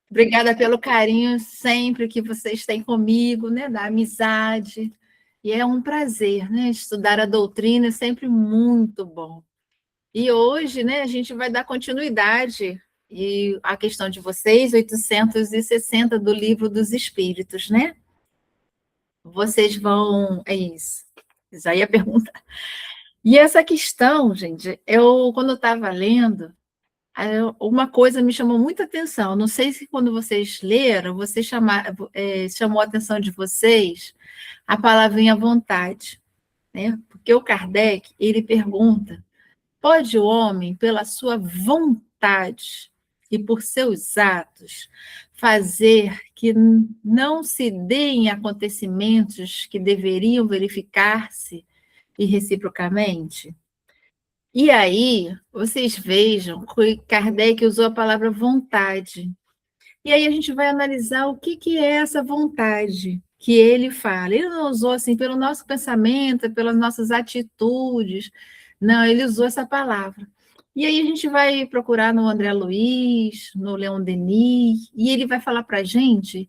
Obrigada pelo carinho sempre que vocês têm comigo, né, da amizade. E é um prazer, né, estudar a doutrina é sempre muito bom. E hoje, né, a gente vai dar continuidade e a questão de vocês, 860 do Livro dos Espíritos, né? Vocês vão, é isso. Já ia perguntar. E essa questão, gente, quando eu estava lendo, uma coisa me chamou muita atenção. Não sei se quando vocês leram, chamou a atenção de vocês a palavrinha vontade, né? Porque o Kardec, ele pergunta: pode o homem, pela sua vontade e por seus atos, fazer que não se deem acontecimentos que deveriam verificar-se e reciprocamente? E aí, vocês vejam que Kardec usou a palavra vontade. E aí a gente vai analisar o que é essa vontade que ele fala. Ele não usou assim pelo nosso pensamento, pelas nossas atitudes. Não, ele usou essa palavra. E aí a gente vai procurar no André Luiz, no Leon Denis, e ele vai falar para a gente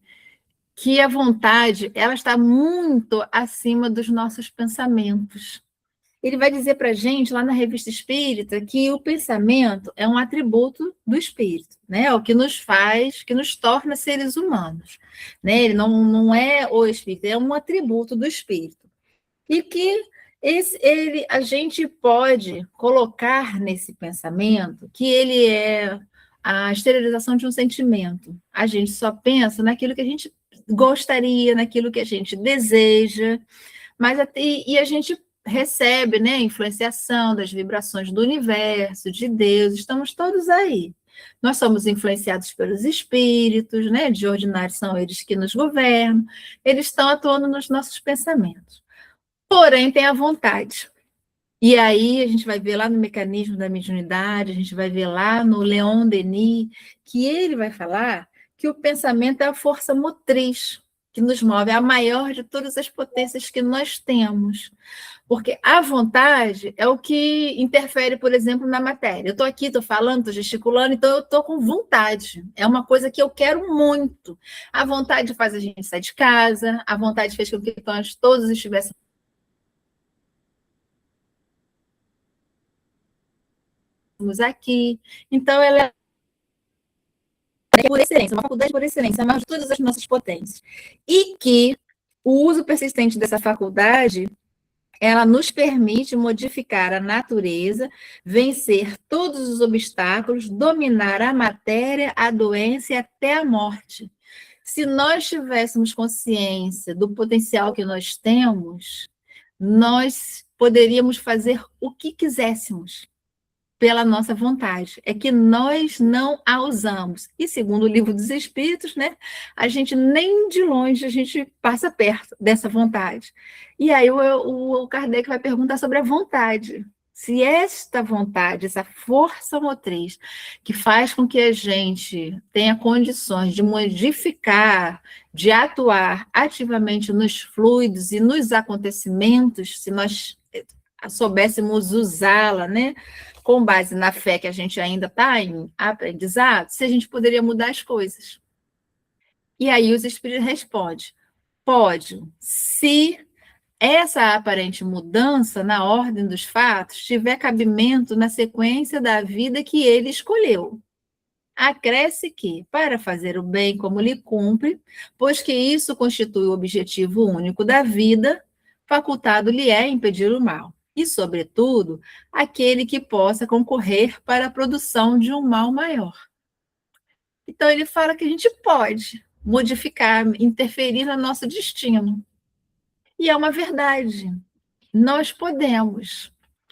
que a vontade ela está muito acima dos nossos pensamentos. Ele vai dizer para a gente, lá na Revista Espírita, que o pensamento é um atributo do espírito, né? É o que nos faz, que nos torna seres humanos. Né? Ele não é o espírito, é um atributo do espírito. E que a gente pode colocar nesse pensamento que ele é a exteriorização de um sentimento. A gente só pensa naquilo que a gente gostaria, naquilo que a gente deseja, mas a gente recebe, né, a influenciação das vibrações do universo, de Deus, estamos todos aí. Nós somos influenciados pelos espíritos, né, de ordinário são eles que nos governam, eles estão atuando nos nossos pensamentos. Porém, tem a vontade. E aí a gente vai ver lá no mecanismo da mediunidade, a gente vai ver lá no Leon Denis, que ele vai falar que o pensamento é a força motriz que nos move, é a maior de todas as potências que nós temos. Porque a vontade é o que interfere, por exemplo, na matéria. Eu estou aqui, estou falando, estou gesticulando, então eu estou com vontade. É uma coisa que eu quero muito. A vontade faz a gente sair de casa, a vontade fez com que nós todos estivéssemos aqui. Então, ela é por excelência, uma faculdade por excelência, a maior de todas as nossas potências. E que o uso persistente dessa faculdade ela nos permite modificar a natureza, vencer todos os obstáculos, dominar a matéria, a doença e até a morte. Se nós tivéssemos consciência do potencial que nós temos, nós poderíamos fazer o que quiséssemos pela nossa vontade. É que nós não a usamos. E segundo o Livro dos Espíritos, né, a gente nem de longe a gente passa perto dessa vontade. E aí o Kardec vai perguntar sobre a vontade. Se esta vontade, essa força motriz que faz com que a gente tenha condições de modificar, de atuar ativamente nos fluidos e nos acontecimentos, se nós soubéssemos usá-la, né, com base na fé que a gente ainda está em aprendizado, se a gente poderia mudar as coisas. E aí os espíritos respondem: pode, se essa aparente mudança na ordem dos fatos tiver cabimento na sequência da vida que ele escolheu. Acresce que, para fazer o bem como lhe cumpre, pois que isso constitui o objetivo único da vida, facultado lhe é impedir o mal. E, sobretudo, aquele que possa concorrer para a produção de um mal maior. Então, ele fala que a gente pode modificar, interferir no nosso destino. E é uma verdade. Nós podemos.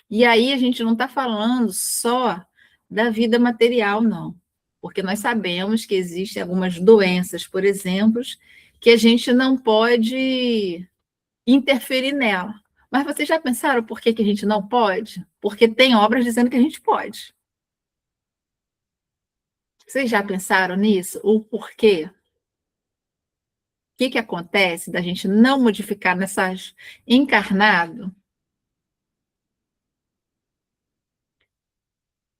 E aí a gente não está falando só da vida material, não. Porque nós sabemos que existem algumas doenças, por exemplo, que a gente não pode interferir nela. Mas vocês já pensaram por que a gente não pode? Porque tem obras dizendo que a gente pode. Vocês já pensaram nisso? O porquê? O que acontece da gente não modificar nessas encarnado?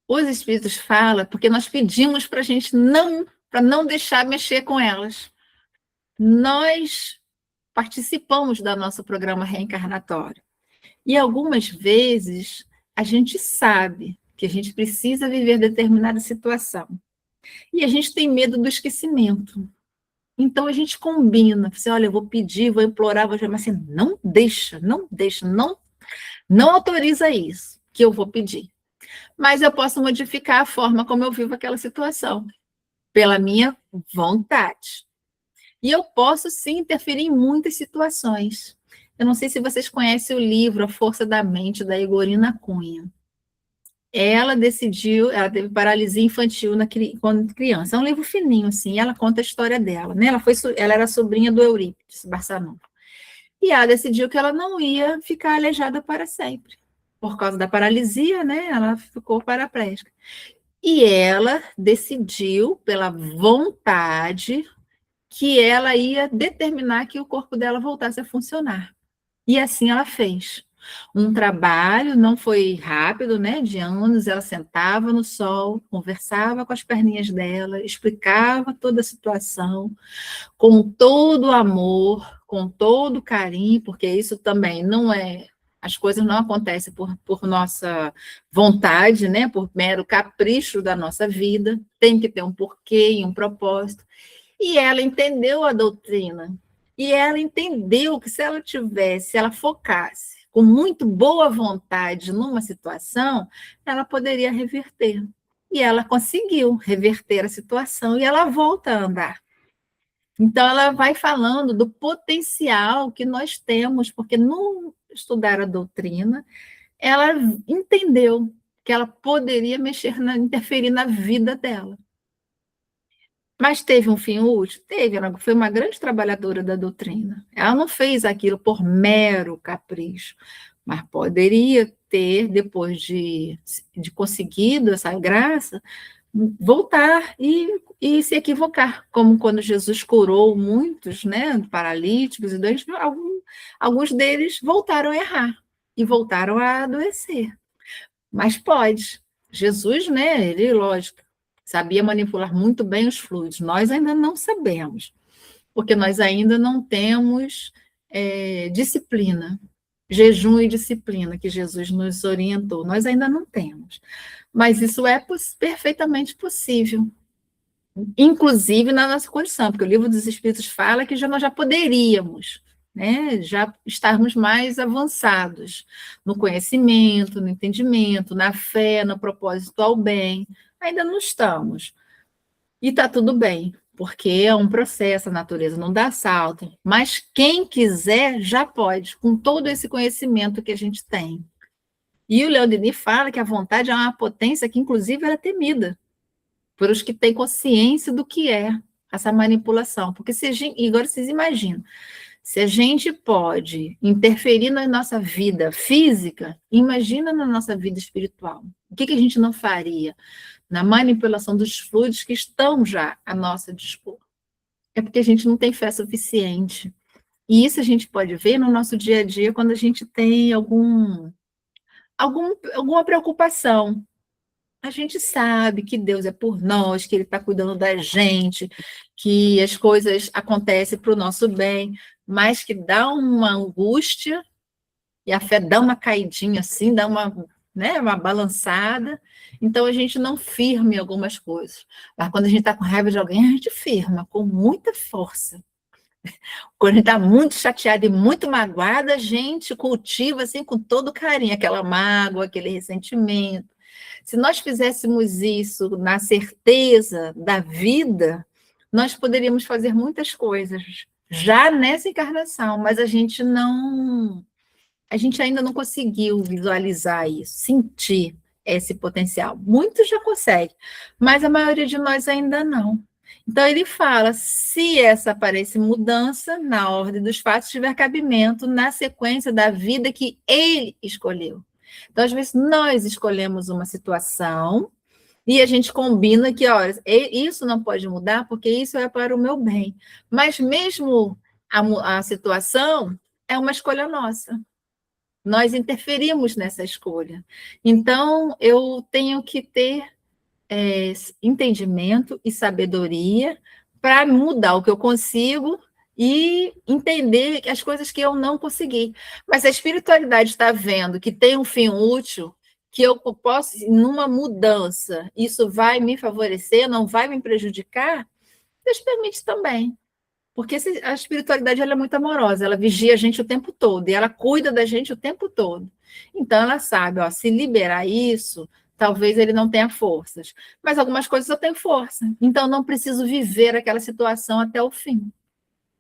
Os espíritos falam porque nós pedimos para a gente não, para não deixar mexer com elas. Nós participamos do nosso programa reencarnatório. E algumas vezes a gente sabe que a gente precisa viver determinada situação. E a gente tem medo do esquecimento. Então a gente combina, você, olha, eu vou pedir, vou implorar, vou chamar assim, não deixa, não autoriza isso que eu vou pedir. Mas eu posso modificar a forma como eu vivo aquela situação, pela minha vontade. E eu posso, sim, interferir em muitas situações. Eu não sei se vocês conhecem o livro A Força da Mente, da Igorina Cunha. Ela teve paralisia infantil quando criança. É um livro fininho, assim, e ela conta a história dela. Né? Ela era sobrinha do Eurípides Barçanufo. E ela decidiu que ela não ia ficar aleijada para sempre. Por causa da paralisia, né? Ela ficou paraplégica. E ela decidiu, pela vontade, que ela ia determinar que o corpo dela voltasse a funcionar. E assim ela fez. Um trabalho, não foi rápido, né? De anos, ela sentava no sol, conversava com as perninhas dela, explicava toda a situação, com todo o amor, com todo o carinho, porque isso também não é. As coisas não acontecem por nossa vontade, né? Por mero capricho da nossa vida, tem que ter um porquê e um propósito. E ela entendeu a doutrina. E ela entendeu que se ela focasse com muito boa vontade numa situação, ela poderia reverter. E ela conseguiu reverter a situação e ela volta a andar. Então, ela vai falando do potencial que nós temos, porque no estudar a doutrina, ela entendeu que ela poderia interferir na vida dela. Mas teve um fim útil? Teve, ela foi uma grande trabalhadora da doutrina. Ela não fez aquilo por mero capricho, mas poderia ter, depois de conseguido essa graça, voltar e se equivocar, como quando Jesus curou muitos, né, paralíticos e doentes, alguns deles voltaram a errar e voltaram a adoecer. Mas pode. Jesus, né, ele, lógico, sabia manipular muito bem os fluidos. Nós ainda não sabemos, porque nós ainda não temos disciplina, jejum e disciplina que Jesus nos orientou. Nós ainda não temos. Mas isso é perfeitamente possível, inclusive na nossa condição, porque o Livro dos Espíritos fala que nós já poderíamos, né, já estarmos mais avançados no conhecimento, no entendimento, na fé, no propósito ao bem. Ainda não estamos. E está tudo bem, porque é um processo, a natureza não dá salto. Mas quem quiser já pode, com todo esse conhecimento que a gente tem. E o Leon Denis fala que a vontade é uma potência que, inclusive, ela é temida por os que têm consciência do que é essa manipulação. Porque agora vocês imaginam, se a gente pode interferir na nossa vida física, imagina na nossa vida espiritual. O que a gente não faria na manipulação dos fluidos que estão já a nosso dispor? É porque a gente não tem fé suficiente. E isso a gente pode ver no nosso dia a dia quando a gente tem alguma preocupação. A gente sabe que Deus é por nós, que Ele está cuidando da gente, que as coisas acontecem para o nosso bem, mas que dá uma angústia, e a fé dá uma caidinha assim, dá uma balançada, então a gente não firma em algumas coisas. Mas quando a gente está com raiva de alguém, a gente firma com muita força. Quando a gente está muito chateada e muito magoada, a gente cultiva assim, com todo carinho aquela mágoa, aquele ressentimento. Se nós fizéssemos isso na certeza da vida, nós poderíamos fazer muitas coisas já nessa encarnação, mas a gente ainda não conseguiu visualizar isso, sentir esse potencial. Muitos já conseguem, mas a maioria de nós ainda não. Então, ele fala, se essa aparece mudança na ordem dos fatos, tiver cabimento na sequência da vida que ele escolheu. Então, às vezes, nós escolhemos uma situação e a gente combina que, olha, isso não pode mudar porque isso é para o meu bem. Mas mesmo a situação é uma escolha nossa. Nós interferimos nessa escolha. Então, eu tenho que ter entendimento e sabedoria para mudar o que eu consigo e entender as coisas que eu não consegui. Mas a espiritualidade está vendo que tem um fim útil, que eu posso, numa mudança, isso vai me favorecer, não vai me prejudicar, Deus permite também. Porque a espiritualidade ela é muito amorosa, ela vigia a gente o tempo todo, e ela cuida da gente o tempo todo. Então, ela sabe, ó, se liberar isso, talvez ele não tenha forças. Mas algumas coisas eu tenho força. Então, eu não preciso viver aquela situação até o fim.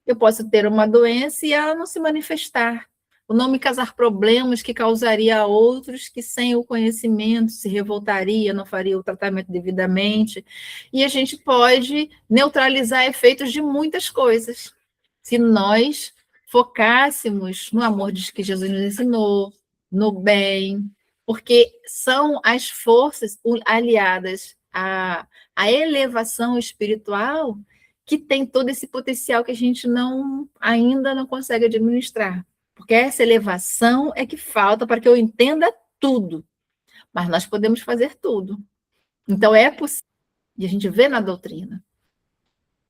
Eu posso ter uma doença e ela não se manifestar. Ou não me causar problemas que causaria a outros que, sem o conhecimento, se revoltaria, não faria o tratamento devidamente. E a gente pode neutralizar efeitos de muitas coisas. Se nós focássemos no amor que Jesus nos ensinou, no bem, porque são as forças aliadas à elevação espiritual que tem todo esse potencial que a gente ainda não consegue administrar. Porque essa elevação é que falta para que eu entenda tudo. Mas nós podemos fazer tudo. Então, é possível. E a gente vê na doutrina.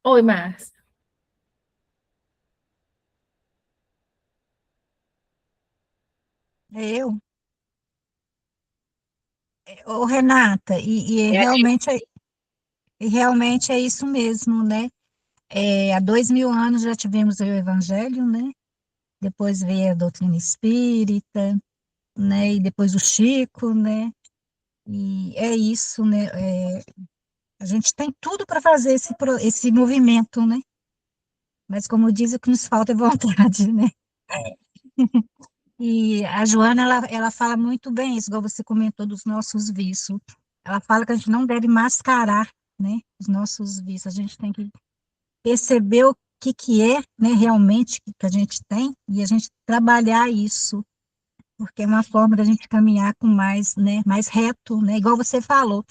Oi, Márcia. Eu, ô Renata, É a e realmente é isso mesmo, né? Há 2000 anos já tivemos o Evangelho, né? Depois veio a doutrina espírita, né? E depois o Chico, né? E é isso, né? A gente tem tudo para fazer esse movimento, né? Mas como diz, o que nos falta é vontade, né? E a Joana, ela fala muito bem isso, igual você comentou dos nossos vícios. Ela fala que a gente não deve mascarar, né, os nossos vícios. A gente tem que perceber o que é, né, realmente que a gente tem e a gente trabalhar isso, porque é uma forma da gente caminhar com mais, né, mais reto, né, igual você falou,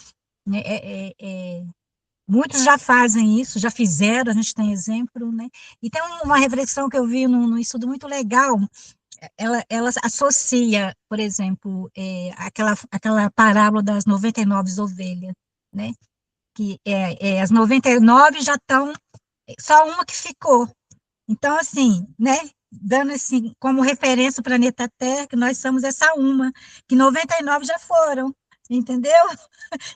né, muitos já fazem isso, já fizeram, a gente tem exemplo, né, e tem uma reflexão que eu vi no estudo muito legal. Ela associa, por exemplo, aquela parábola das 99 ovelhas, né? Que as 99 já estão, só uma que ficou. Então, assim, né? Dando assim, como referência o planeta Terra, que nós somos essa uma, que 99 já foram, entendeu?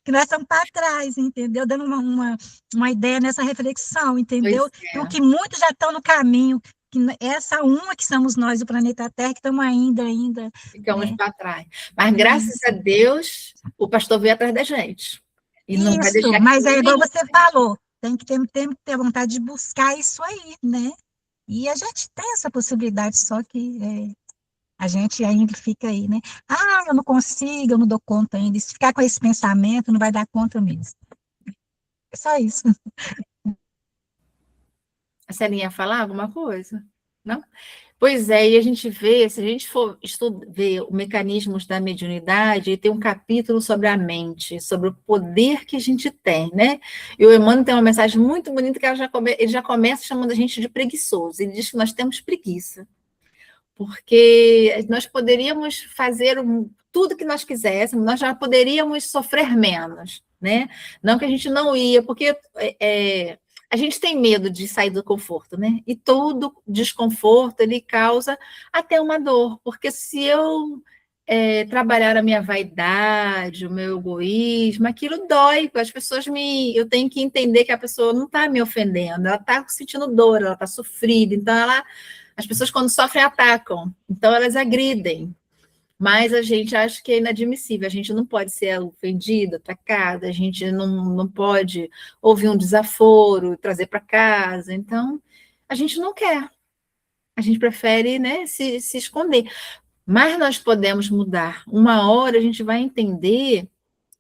Que nós estamos para trás, entendeu? Dando uma ideia nessa reflexão, pois entendeu? Então, é, que muitos já estão no caminho, que essa uma que somos nós, do planeta Terra, que estamos ainda, ficamos né? para trás. Mas graças a Isso, Deus, o pastor veio atrás da gente. E não vai isso, deixar que mas é igual nem. você falou, tem que ter vontade de buscar isso aí, né? E a gente tem essa possibilidade, só que a gente ainda fica aí, né? Ah, eu não consigo, eu não dou conta ainda. E se ficar com esse pensamento, não vai dar conta mesmo. É só isso. A Celinha ia falar alguma coisa? Não? Pois é, e a gente vê, se a gente for ver os mecanismos da mediunidade, tem um capítulo sobre a mente, sobre o poder que a gente tem, né? E o Emmanuel tem uma mensagem muito bonita que ele já começa chamando a gente de preguiçoso. Ele diz que nós temos preguiça, porque nós poderíamos fazer tudo que nós quiséssemos, nós já poderíamos sofrer menos, né? Não que a gente não ia, porque a gente tem medo de sair do conforto, né? E todo desconforto ele causa até uma dor, porque se eu trabalhar a minha vaidade, o meu egoísmo, aquilo dói. As pessoas eu tenho que entender que a pessoa não está me ofendendo, ela está sentindo dor, ela está sofrida, então as pessoas quando sofrem atacam, então elas agridem. Mas a gente acha que é inadmissível, a gente não pode ser ofendida, atacada, a gente não pode ouvir um desaforo, trazer para casa. Então, a gente não quer, a gente prefere, né, se esconder. Mas nós podemos mudar. Uma hora a gente vai entender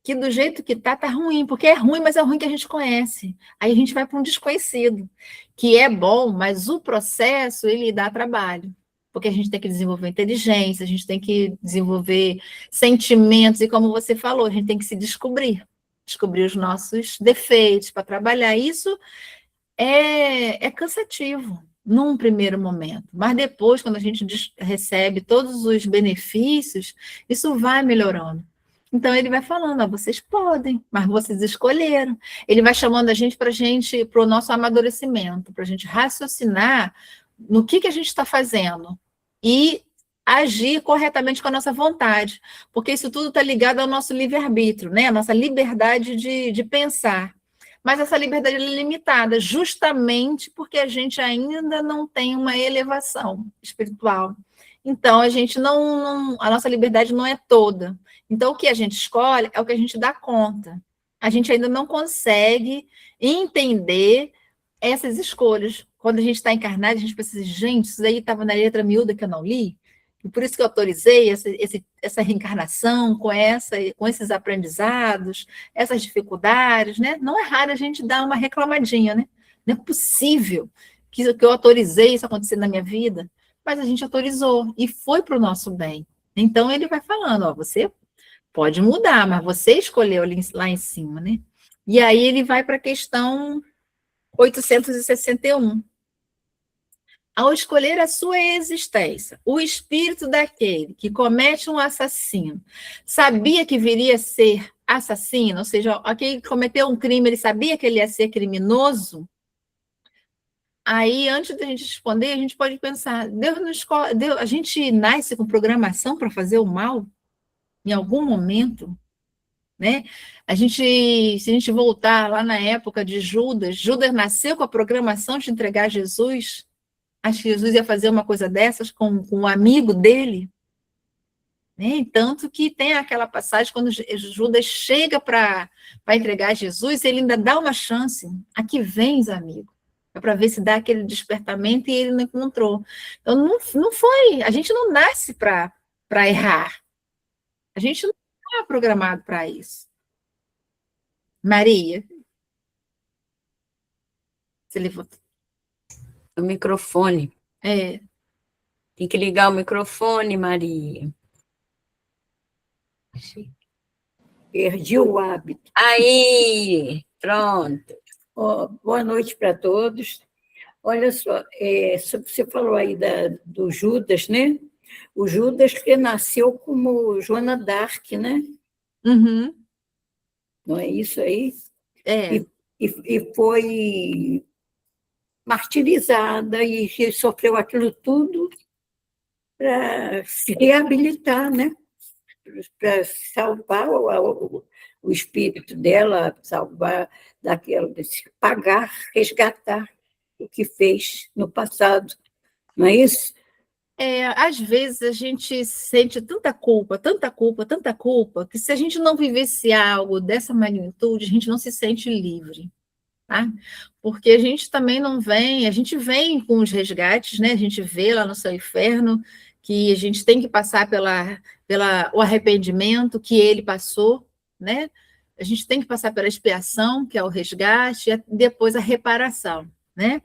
que do jeito que tá ruim, porque é ruim, mas é ruim que a gente conhece. Aí a gente vai para um desconhecido, que é bom, mas o processo ele dá trabalho. Porque a gente tem que desenvolver inteligência, a gente tem que desenvolver sentimentos, e como você falou, a gente tem que se descobrir os nossos defeitos para trabalhar. Isso é cansativo num primeiro momento, mas depois, quando a gente recebe todos os benefícios, isso vai melhorando. Então ele vai falando, ó, vocês podem, mas vocês escolheram. Ele vai chamando a gente para o nosso amadurecimento, para a gente raciocinar no que a gente está fazendo e agir corretamente com a nossa vontade, porque isso tudo está ligado ao nosso livre-arbítrio, né? A nossa liberdade de pensar. Mas essa liberdade é limitada, justamente porque a gente ainda não tem uma elevação espiritual. Então, a gente a nossa liberdade não é toda. Então, o que a gente escolhe é o que a gente dá conta. A gente ainda não consegue entender essas escolhas. Quando a gente está encarnado, a gente pensa assim, gente, isso aí estava na letra miúda que eu não li, e por isso que eu autorizei essa reencarnação com esses aprendizados, essas dificuldades, né? Não é raro a gente dar uma reclamadinha, né? Não é possível que eu autorizei isso acontecer na minha vida, mas a gente autorizou e foi para o nosso bem. Então ele vai falando, ó, você pode mudar, mas você escolheu lá em cima, né? E aí ele vai para a questão 861. Ao escolher a sua existência, o espírito daquele que comete um assassino sabia que viria a ser assassino, ou seja, aquele que cometeu um crime, ele sabia que ele ia ser criminoso? Aí, antes da gente responder, a gente pode pensar, a gente nasce com programação para fazer o mal em algum momento, né? Se a gente voltar lá na época de Judas, Judas nasceu com a programação de entregar Jesus. Acho que Jesus ia fazer uma coisa dessas com um amigo dele, né? Tanto que tem aquela passagem quando Judas chega para entregar Jesus, ele ainda dá uma chance. Aqui vens, amigo. É para ver se dá aquele despertamento e ele não encontrou. Então, não foi. A gente não nasce para errar. A gente não está programado para isso. Maria, você levantou. O microfone. É. Tem que ligar o microfone, Maria. Perdi o hábito. Aí, pronto. Boa noite para todos. Olha só, você falou aí do Judas, né? O Judas que nasceu como Joana d'Arc, né? Uhum. Não é isso aí? É. E foi martirizada e sofreu aquilo tudo para se reabilitar, né? Para salvar o espírito dela, salvar pagar, resgatar o que fez no passado. Não é isso? Às vezes a gente sente tanta culpa, tanta culpa, tanta culpa, que se a gente não vivenciar algo dessa magnitude, a gente não se sente livre, tá? Porque a gente também não vem, a gente vem com os resgates, né? A gente vê lá no Céu e Inferno que a gente tem que passar o arrependimento que ele passou, né? A gente tem que passar pela expiação, que é o resgate, e depois a reparação, né?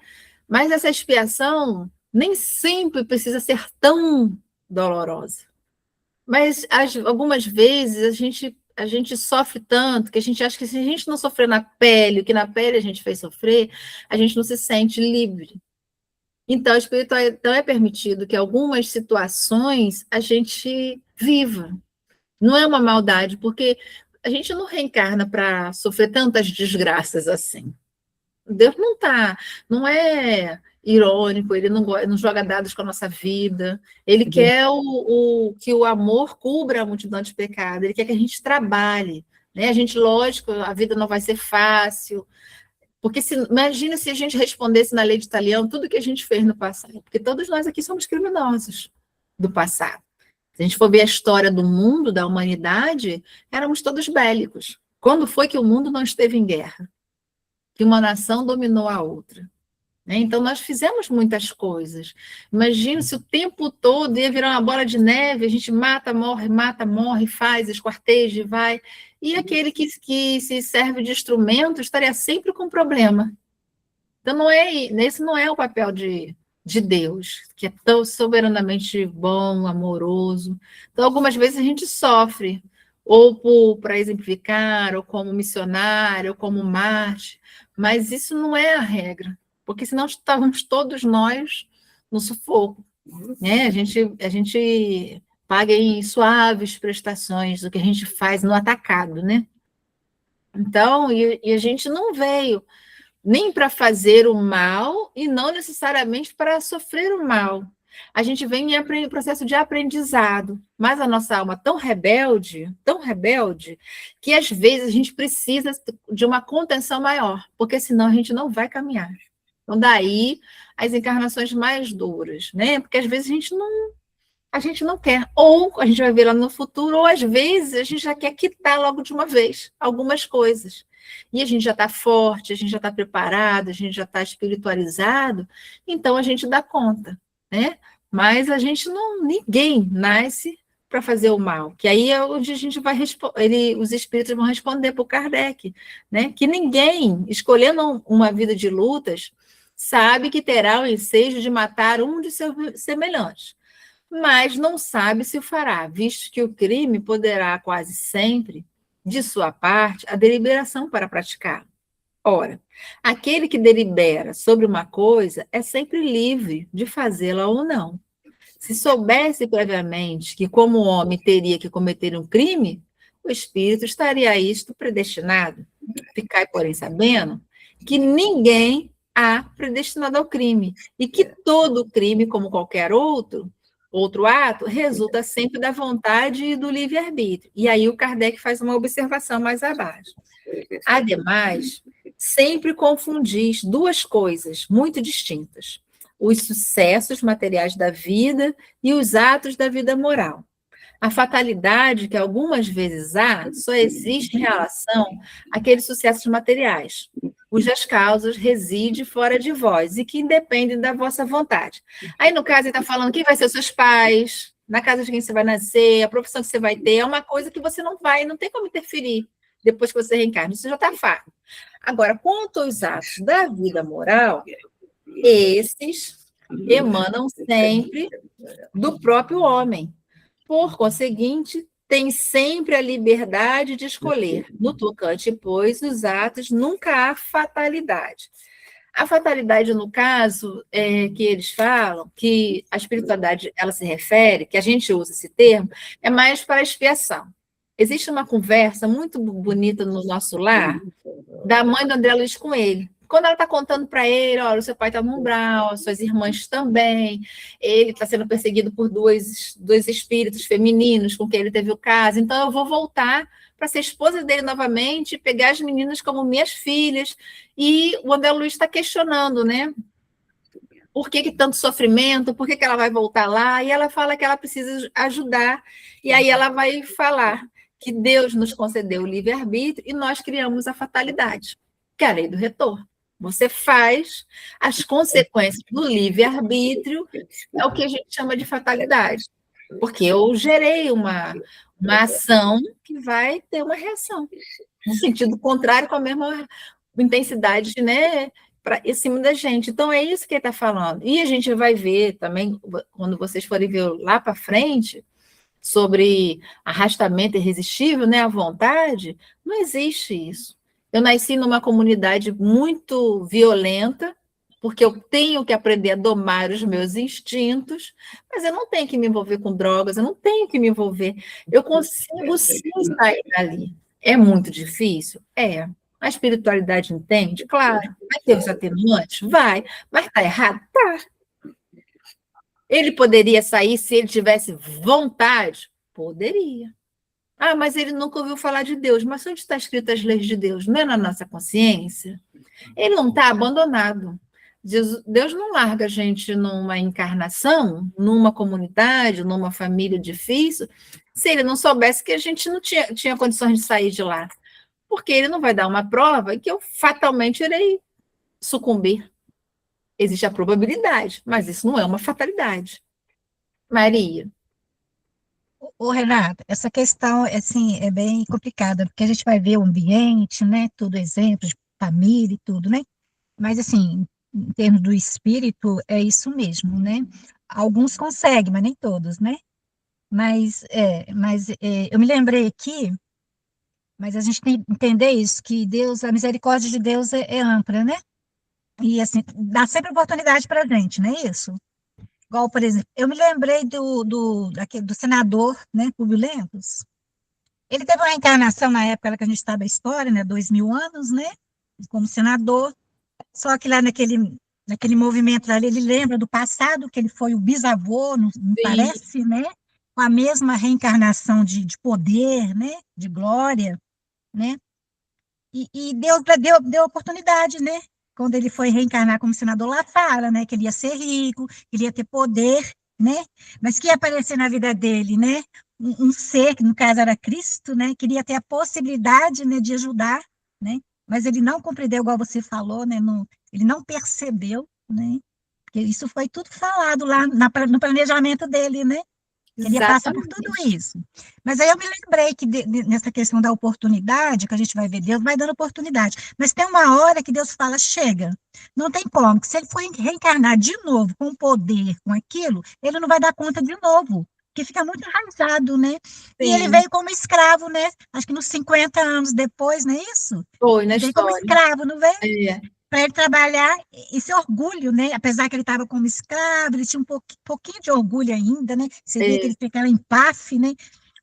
Mas essa expiação nem sempre precisa ser tão dolorosa. Mas algumas vezes a gente sofre tanto que a gente acha que se a gente não sofrer na pele, o que na pele a gente fez sofrer, a gente não se sente livre. Então, então é permitido que algumas situações a gente viva. Não é uma maldade, porque a gente não reencarna para sofrer tantas desgraças assim. Deus não é irônico, ele não joga dados com a nossa vida, ele quer que o amor cubra a multidão de pecados, ele quer que a gente trabalhe, né? A gente, lógico, a vida não vai ser fácil, porque imagina se a gente respondesse na lei de Italião tudo que a gente fez no passado, porque todos nós aqui somos criminosos do passado. Se a gente for ver a história do mundo, da humanidade, éramos todos bélicos. Quando foi que o mundo não esteve em guerra? Que uma nação dominou a outra, né? Então, nós fizemos muitas coisas. Imagina se o tempo todo ia virar uma bola de neve, a gente mata, morre, faz, esquarteja e vai. E aquele que se serve de instrumento estaria sempre com problema. Então, esse não é o papel de Deus, que é tão soberanamente bom, amoroso. Então, algumas vezes a gente sofre, ou para exemplificar, ou como missionário, ou como Marte, mas isso não é a regra, porque senão estávamos todos nós no sufoco, né? A gente paguem suaves prestações, o que a gente faz no atacado, né? Então, e a gente não veio nem para fazer o mal e não necessariamente para sofrer o mal. A gente vem em processo de aprendizado, mas a nossa alma tão rebelde, que às vezes a gente precisa de uma contenção maior, porque senão a gente não vai caminhar. Então, daí as encarnações mais duras, né? Porque às vezes a gente não quer, ou a gente vai ver lá no futuro, ou às vezes a gente já quer quitar logo de uma vez algumas coisas. E a gente já está forte, a gente já está preparado, a gente já está espiritualizado, então a gente dá conta, né? Mas a gente ninguém nasce para fazer o mal, que aí é onde a gente vai os espíritos vão responder para o Kardec, né? Que ninguém, escolhendo uma vida de lutas, sabe que terá o ensejo de matar um de seus semelhantes, mas não sabe se o fará, visto que o crime poderá quase sempre, de sua parte, a deliberação para praticar. Ora, aquele que delibera sobre uma coisa é sempre livre de fazê-la ou não. Se soubesse previamente que, como homem, teria que cometer um crime, o espírito estaria a isto predestinado. Ficai, porém, sabendo que ninguém há predestinado ao crime, e que todo crime, como qualquer outro ato, resulta sempre da vontade e do livre-arbítrio. E aí o Kardec faz uma observação mais abaixo. Ademais, sempre confundis duas coisas muito distintas: os sucessos materiais da vida e os atos da vida moral. A fatalidade que algumas vezes há só existe em relação àqueles sucessos materiais, cujas causas residem fora de vós e que independem da vossa vontade. Aí, no caso, ele está falando quem vai ser os seus pais, na casa de quem você vai nascer, a profissão que você vai ter, é uma coisa que você não tem como interferir depois que você reencarna, isso já está fato. Agora, quanto aos atos da vida moral, esses emanam sempre do próprio homem. Por conseguinte, tem sempre a liberdade de escolher. No tocante, pois, os atos, nunca há fatalidade. A fatalidade, no caso, que eles falam, que a espiritualidade ela se refere, que a gente usa esse termo, é mais para a expiação. Existe uma conversa muito bonita no nosso lar, da mãe do André Luiz com ele. Quando ela está contando para ele, olha, o seu pai está no umbral, suas irmãs também, ele está sendo perseguido por dois espíritos femininos com quem ele teve o caso, então eu vou voltar para ser esposa dele novamente, pegar as meninas como minhas filhas, e o André Luiz está questionando, né? Por que tanto sofrimento? Por que ela vai voltar lá? E ela fala que ela precisa ajudar, e aí ela vai falar que Deus nos concedeu o livre-arbítrio e nós criamos a fatalidade, que é a lei do retorno. Você faz, as consequências do livre-arbítrio é o que a gente chama de fatalidade, porque eu gerei uma ação que vai ter uma reação, no sentido contrário, com a mesma intensidade, né, em cima da gente. Então, é isso que ele está falando. E a gente vai ver também, quando vocês forem ver lá para frente, sobre arrastamento irresistível, né, a vontade, não existe isso. Eu nasci numa comunidade muito violenta, porque eu tenho que aprender a domar os meus instintos, mas eu não tenho que me envolver com drogas, eu não tenho que me envolver. Eu consigo sim sair dali. É muito difícil? É. A espiritualidade entende? Claro. Vai ter os atenuantes? Vai. Mas está errado? Tá. Ele poderia sair se ele tivesse vontade? Poderia. Ah, mas ele nunca ouviu falar de Deus. Mas onde está escrito as leis de Deus? Não é na nossa consciência? Ele não está abandonado. Deus não larga a gente numa encarnação, numa comunidade, numa família difícil, se ele não soubesse que a gente não tinha condições de sair de lá. Porque ele não vai dar uma prova que eu fatalmente irei sucumbir. Existe a probabilidade, mas isso não é uma fatalidade. Maria. Ô, Renata, essa questão assim, é bem complicada, porque a gente vai ver o ambiente, né? Tudo exemplo de família e tudo, né? Mas assim, em termos do espírito, é isso mesmo, né? Alguns conseguem, mas nem todos, né? Eu me lembrei aqui, mas a gente tem que entender isso, que Deus, a misericórdia de Deus é ampla, né? E assim, dá sempre oportunidade para a gente, não é isso? Igual, por exemplo, eu me lembrei do senador, né, Publio Lentulus. Ele teve uma reencarnação na época que a gente está da história, né, 2000 anos, né, como senador, só que lá naquele movimento ali, ele lembra do passado, que ele foi o bisavô, não Sim. parece, né, com a mesma reencarnação de poder, né, de glória, né, e Deus deu oportunidade, né, quando ele foi reencarnar como senador lá fala, né, que ele ia ser rico, que ele ia ter poder, né, mas que ia aparecer na vida dele, né, um ser, que no caso era Cristo, né, queria ter a possibilidade, né, de ajudar, né, mas ele não compreendeu, igual você falou, né, ele não percebeu, né, porque isso foi tudo falado lá no planejamento dele, né, que ele ia passar por tudo Exatamente. isso. Mas aí eu me lembrei que nessa questão da oportunidade, que a gente vai ver, Deus vai dando oportunidade. Mas tem uma hora que Deus fala, chega, não tem como, que se ele for reencarnar de novo com poder, com aquilo, ele não vai dar conta de novo, porque fica muito enraizado, né? E ele Sim, veio como escravo, né? Acho que nos 50 anos depois, não é isso? foi na Ele veio como história. escravo, não veio? É, Para ele trabalhar esse orgulho, né? Apesar que ele estava como escravo, ele tinha um pouquinho de orgulho ainda, né? Você vê que é, ele ficava em paf, né?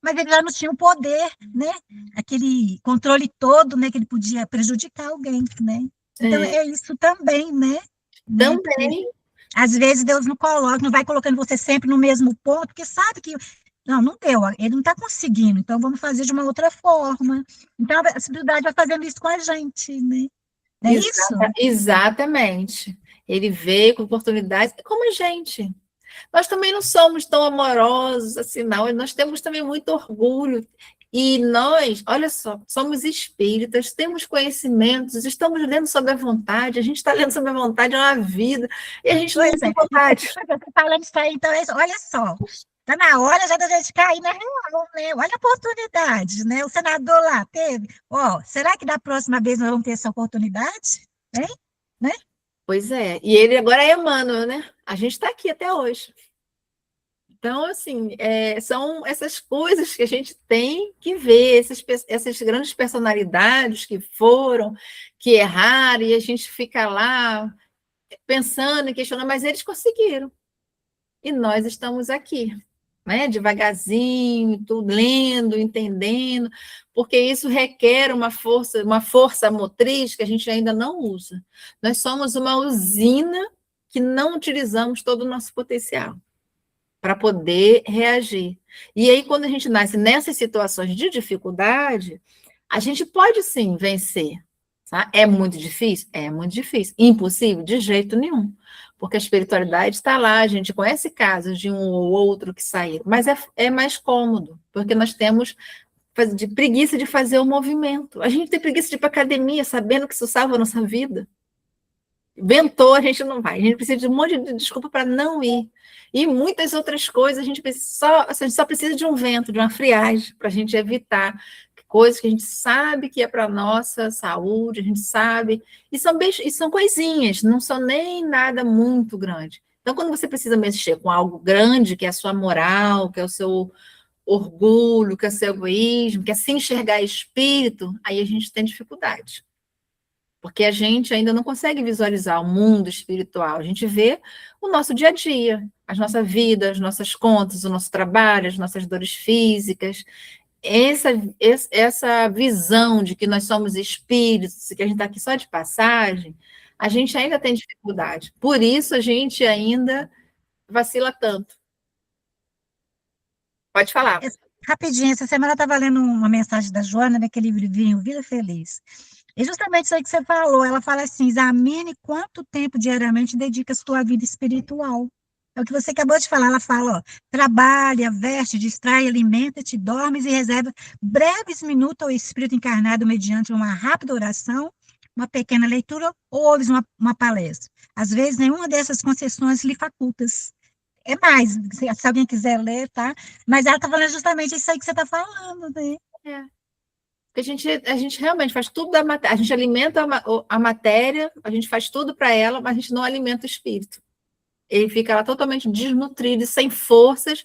Mas ele já não tinha o poder, né? Aquele controle todo, né? Que ele podia prejudicar alguém, né? Então é. é isso também, né? Porque Também, às vezes Deus não coloca, não vai colocando você sempre no mesmo ponto, porque sabe que não deu, ele não está conseguindo, então vamos fazer de uma outra forma. Então a espiritualidade vai fazendo isso com a gente, né? Não é isso? exatamente. Ele veio com oportunidades, como a gente. Nós também não somos tão amorosos assim, não. Nós temos também muito orgulho. E nós, olha só, somos espíritas, temos conhecimentos, estamos lendo sobre a vontade, a gente está lendo sobre a vontade há uma vida, e a gente não Pois tem é. vontade. Você falando isso aí, então, olha só. Está na hora já da gente cair na real, né? Olha a oportunidade, né? O senador lá teve. Ó, será que da próxima vez nós vamos ter essa oportunidade? Hein? Né? Pois é, e ele agora é Emmanuel, né? A gente está aqui até hoje. Então, assim, são essas coisas que a gente tem que ver, essas grandes personalidades que foram, que erraram, e a gente fica lá pensando e questionando, mas eles conseguiram. E nós estamos aqui, né? Devagarzinho, tudo, lendo, entendendo, porque isso requer uma força motriz que a gente ainda não usa. Nós somos uma usina que não utilizamos todo o nosso potencial para poder reagir. E aí, quando a gente nasce nessas situações de dificuldade, a gente pode sim vencer. Tá? É muito difícil? É muito difícil. Impossível? De jeito nenhum. Porque a espiritualidade está lá, a gente conhece casos de um ou outro que saíram, mas é mais cômodo, porque nós temos de preguiça de fazer o movimento. A gente tem preguiça de ir para academia, sabendo que isso salva a nossa vida. Ventou, a gente não vai. A gente precisa de um monte de desculpa para não ir. E muitas outras coisas, a gente só precisa de um vento, de uma friagem, para a gente evitar coisas que a gente sabe que é para a nossa saúde, a gente sabe. E são coisinhas, não são nem nada muito grande. Então, quando você precisa mexer com algo grande, que é a sua moral, que é o seu orgulho, que é o seu egoísmo, que é se enxergar espírito, aí a gente tem dificuldade. Porque a gente ainda não consegue visualizar o mundo espiritual. A gente vê o nosso dia a dia, a nossa vida, as nossas contas, o nosso trabalho, as nossas dores físicas. Essa visão de que nós somos espíritos, que a gente está aqui só de passagem, a gente ainda tem dificuldade. Por isso a gente ainda vacila tanto. Pode falar. Rapidinho, essa semana eu estava lendo uma mensagem da Joana, naquele livrinho Vida Feliz. E justamente isso aí que você falou, ela fala assim, examine quanto tempo diariamente dedica a sua vida espiritual. É o que você acabou de falar, ela fala, ó, trabalha, veste, distrai, alimenta-te, dormes e reserva breves minutos ao espírito encarnado mediante uma rápida oração, uma pequena leitura ou ouves uma palestra. Às vezes, nenhuma dessas concessões lhe facultas. É mais, se alguém quiser ler, tá? Mas ela está falando justamente isso aí que você está falando, né? É. Porque a gente realmente faz tudo da matéria, a gente alimenta a matéria, a gente faz tudo para ela, mas a gente não alimenta o espírito. Ele fica lá totalmente desnutrido e sem forças,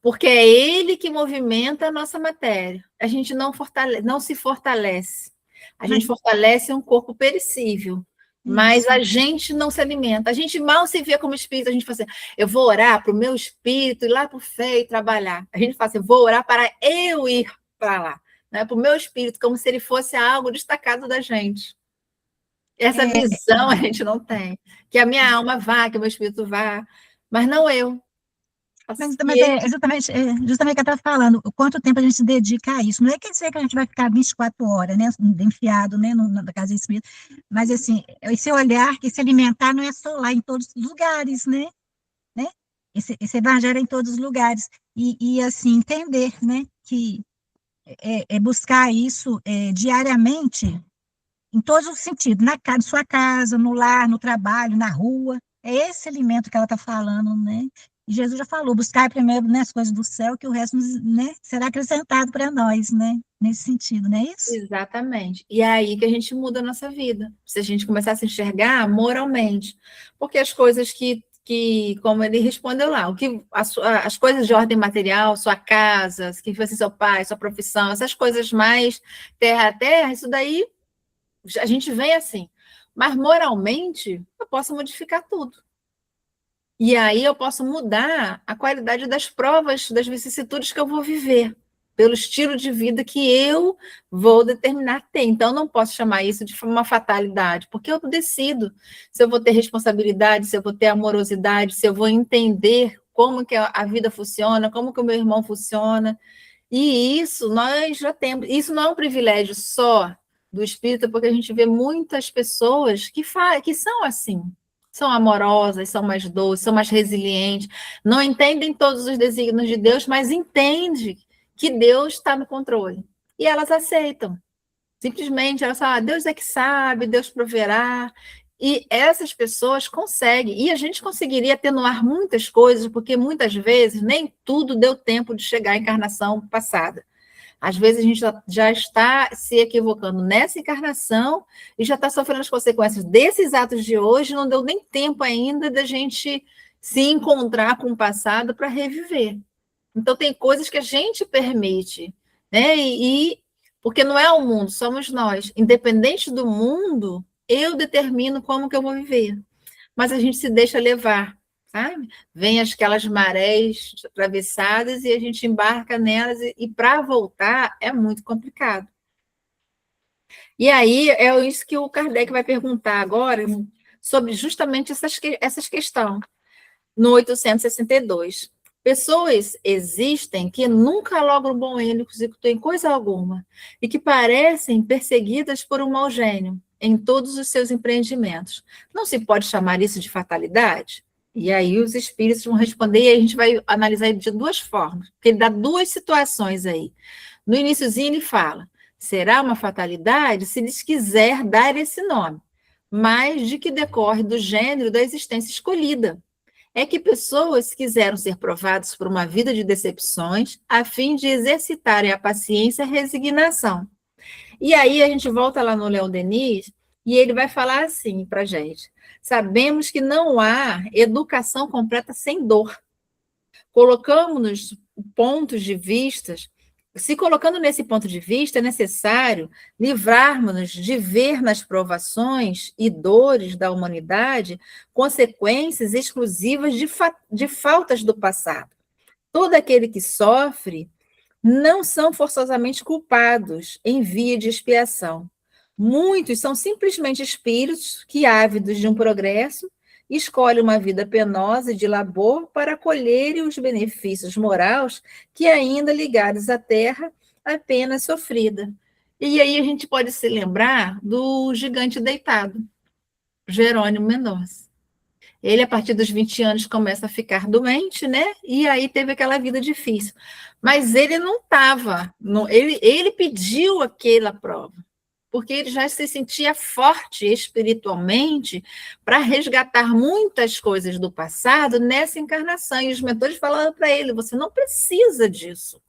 porque é ele que movimenta a nossa matéria. A gente não se fortalece. A gente fortalece um corpo perecível, Mas a gente não se alimenta, a gente mal se vê como espírito, a gente fala assim, eu vou orar para o meu espírito ir lá para o Fé e trabalhar. A gente fala assim, vou orar para eu ir para lá, né? Para o meu espírito, como se ele fosse algo destacado da gente. Essa visão a gente não tem. Que a minha alma vá, que o meu espírito vá, mas não eu. Mas é justamente o que eu estava falando, quanto tempo a gente se dedica a isso. Não é quer dizer que a gente vai ficar 24 horas, né, enfiado, né, na casa espírita, mas, assim, esse olhar, que se alimentar não é só lá, em todos os lugares, né? Esse evangelho é em todos os lugares. Assim, entender, né, que buscar isso diariamente, em todos os sentidos, na sua casa, no lar, no trabalho, na rua. É esse alimento que ela está falando, né? E Jesus já falou, buscar primeiro, né, as coisas do céu, que o resto, né, será acrescentado para nós, né? Nesse sentido, não é isso? Exatamente. E é aí que a gente muda a nossa vida. Se a gente começar a se enxergar moralmente. Porque as coisas como ele respondeu lá, as coisas de ordem material, sua casa, quem fosse seu pai, sua profissão, essas coisas mais terra a terra, isso daí a gente vem assim. Mas moralmente, eu posso modificar tudo. E aí eu posso mudar a qualidade das provas, das vicissitudes que eu vou viver, pelo estilo de vida que eu vou determinar ter. Então, eu não posso chamar isso de uma fatalidade, porque eu decido se eu vou ter responsabilidade, se eu vou ter amorosidade, se eu vou entender como que a vida funciona, como que o meu irmão funciona. E isso nós já temos. Isso não é um privilégio só do espírito, porque a gente vê muitas pessoas que são assim. São amorosas, são mais doces, são mais resilientes, não entendem todos os desígnios de Deus, mas entendem que Deus está no controle. E elas aceitam. Simplesmente, elas falam, Deus é que sabe, Deus proverá. E essas pessoas conseguem. E a gente conseguiria atenuar muitas coisas, porque muitas vezes nem tudo deu tempo de chegar à encarnação passada. Às vezes a gente já está se equivocando nessa encarnação e já está sofrendo as consequências desses atos de hoje, não deu nem tempo ainda da gente se encontrar com o passado para reviver. Então, tem coisas que a gente permite, né? Porque não é o mundo, somos nós. Independente do mundo, eu determino como que eu vou viver. Mas a gente se deixa levar, sabe? Vem aquelas marés atravessadas e a gente embarca nelas e para voltar é muito complicado. E aí é isso que o Kardec vai perguntar agora sobre justamente essas questões, no 862. Pessoas existem que nunca logram bom êxito em coisa alguma e que parecem perseguidas por um mau gênio em todos os seus empreendimentos. Não se pode chamar isso de fatalidade? E aí os espíritos vão responder e a gente vai analisar de duas formas, porque ele dá duas situações aí. No iniciozinho ele fala, será uma fatalidade se lhes quiser dar esse nome, mas de que decorre do gênero da existência escolhida. É que pessoas quiseram ser provadas por uma vida de decepções a fim de exercitarem a paciência e a resignação. E aí a gente volta lá no Leon Denis e ele vai falar assim para a gente, sabemos que não há educação completa sem dor. Colocamos-nos pontos de vista, se colocando nesse ponto de vista, é necessário livrarmos-nos de ver nas provações e dores da humanidade consequências exclusivas de faltas do passado. Todo aquele que sofre não são forçosamente culpados em via de expiação. Muitos são simplesmente espíritos que, ávidos de um progresso, escolhe uma vida penosa e de labor para colherem os benefícios morais que ainda ligados à terra apenas sofrida. E aí a gente pode se lembrar do gigante deitado, Jerônimo Mendonça. Ele, a partir dos 20 anos, começa a ficar doente, né? E aí teve aquela vida difícil. Mas ele não estava, ele pediu aquela prova, porque ele já se sentia forte espiritualmente para resgatar muitas coisas do passado nessa encarnação. E os mentores falaram para ele, você não precisa disso.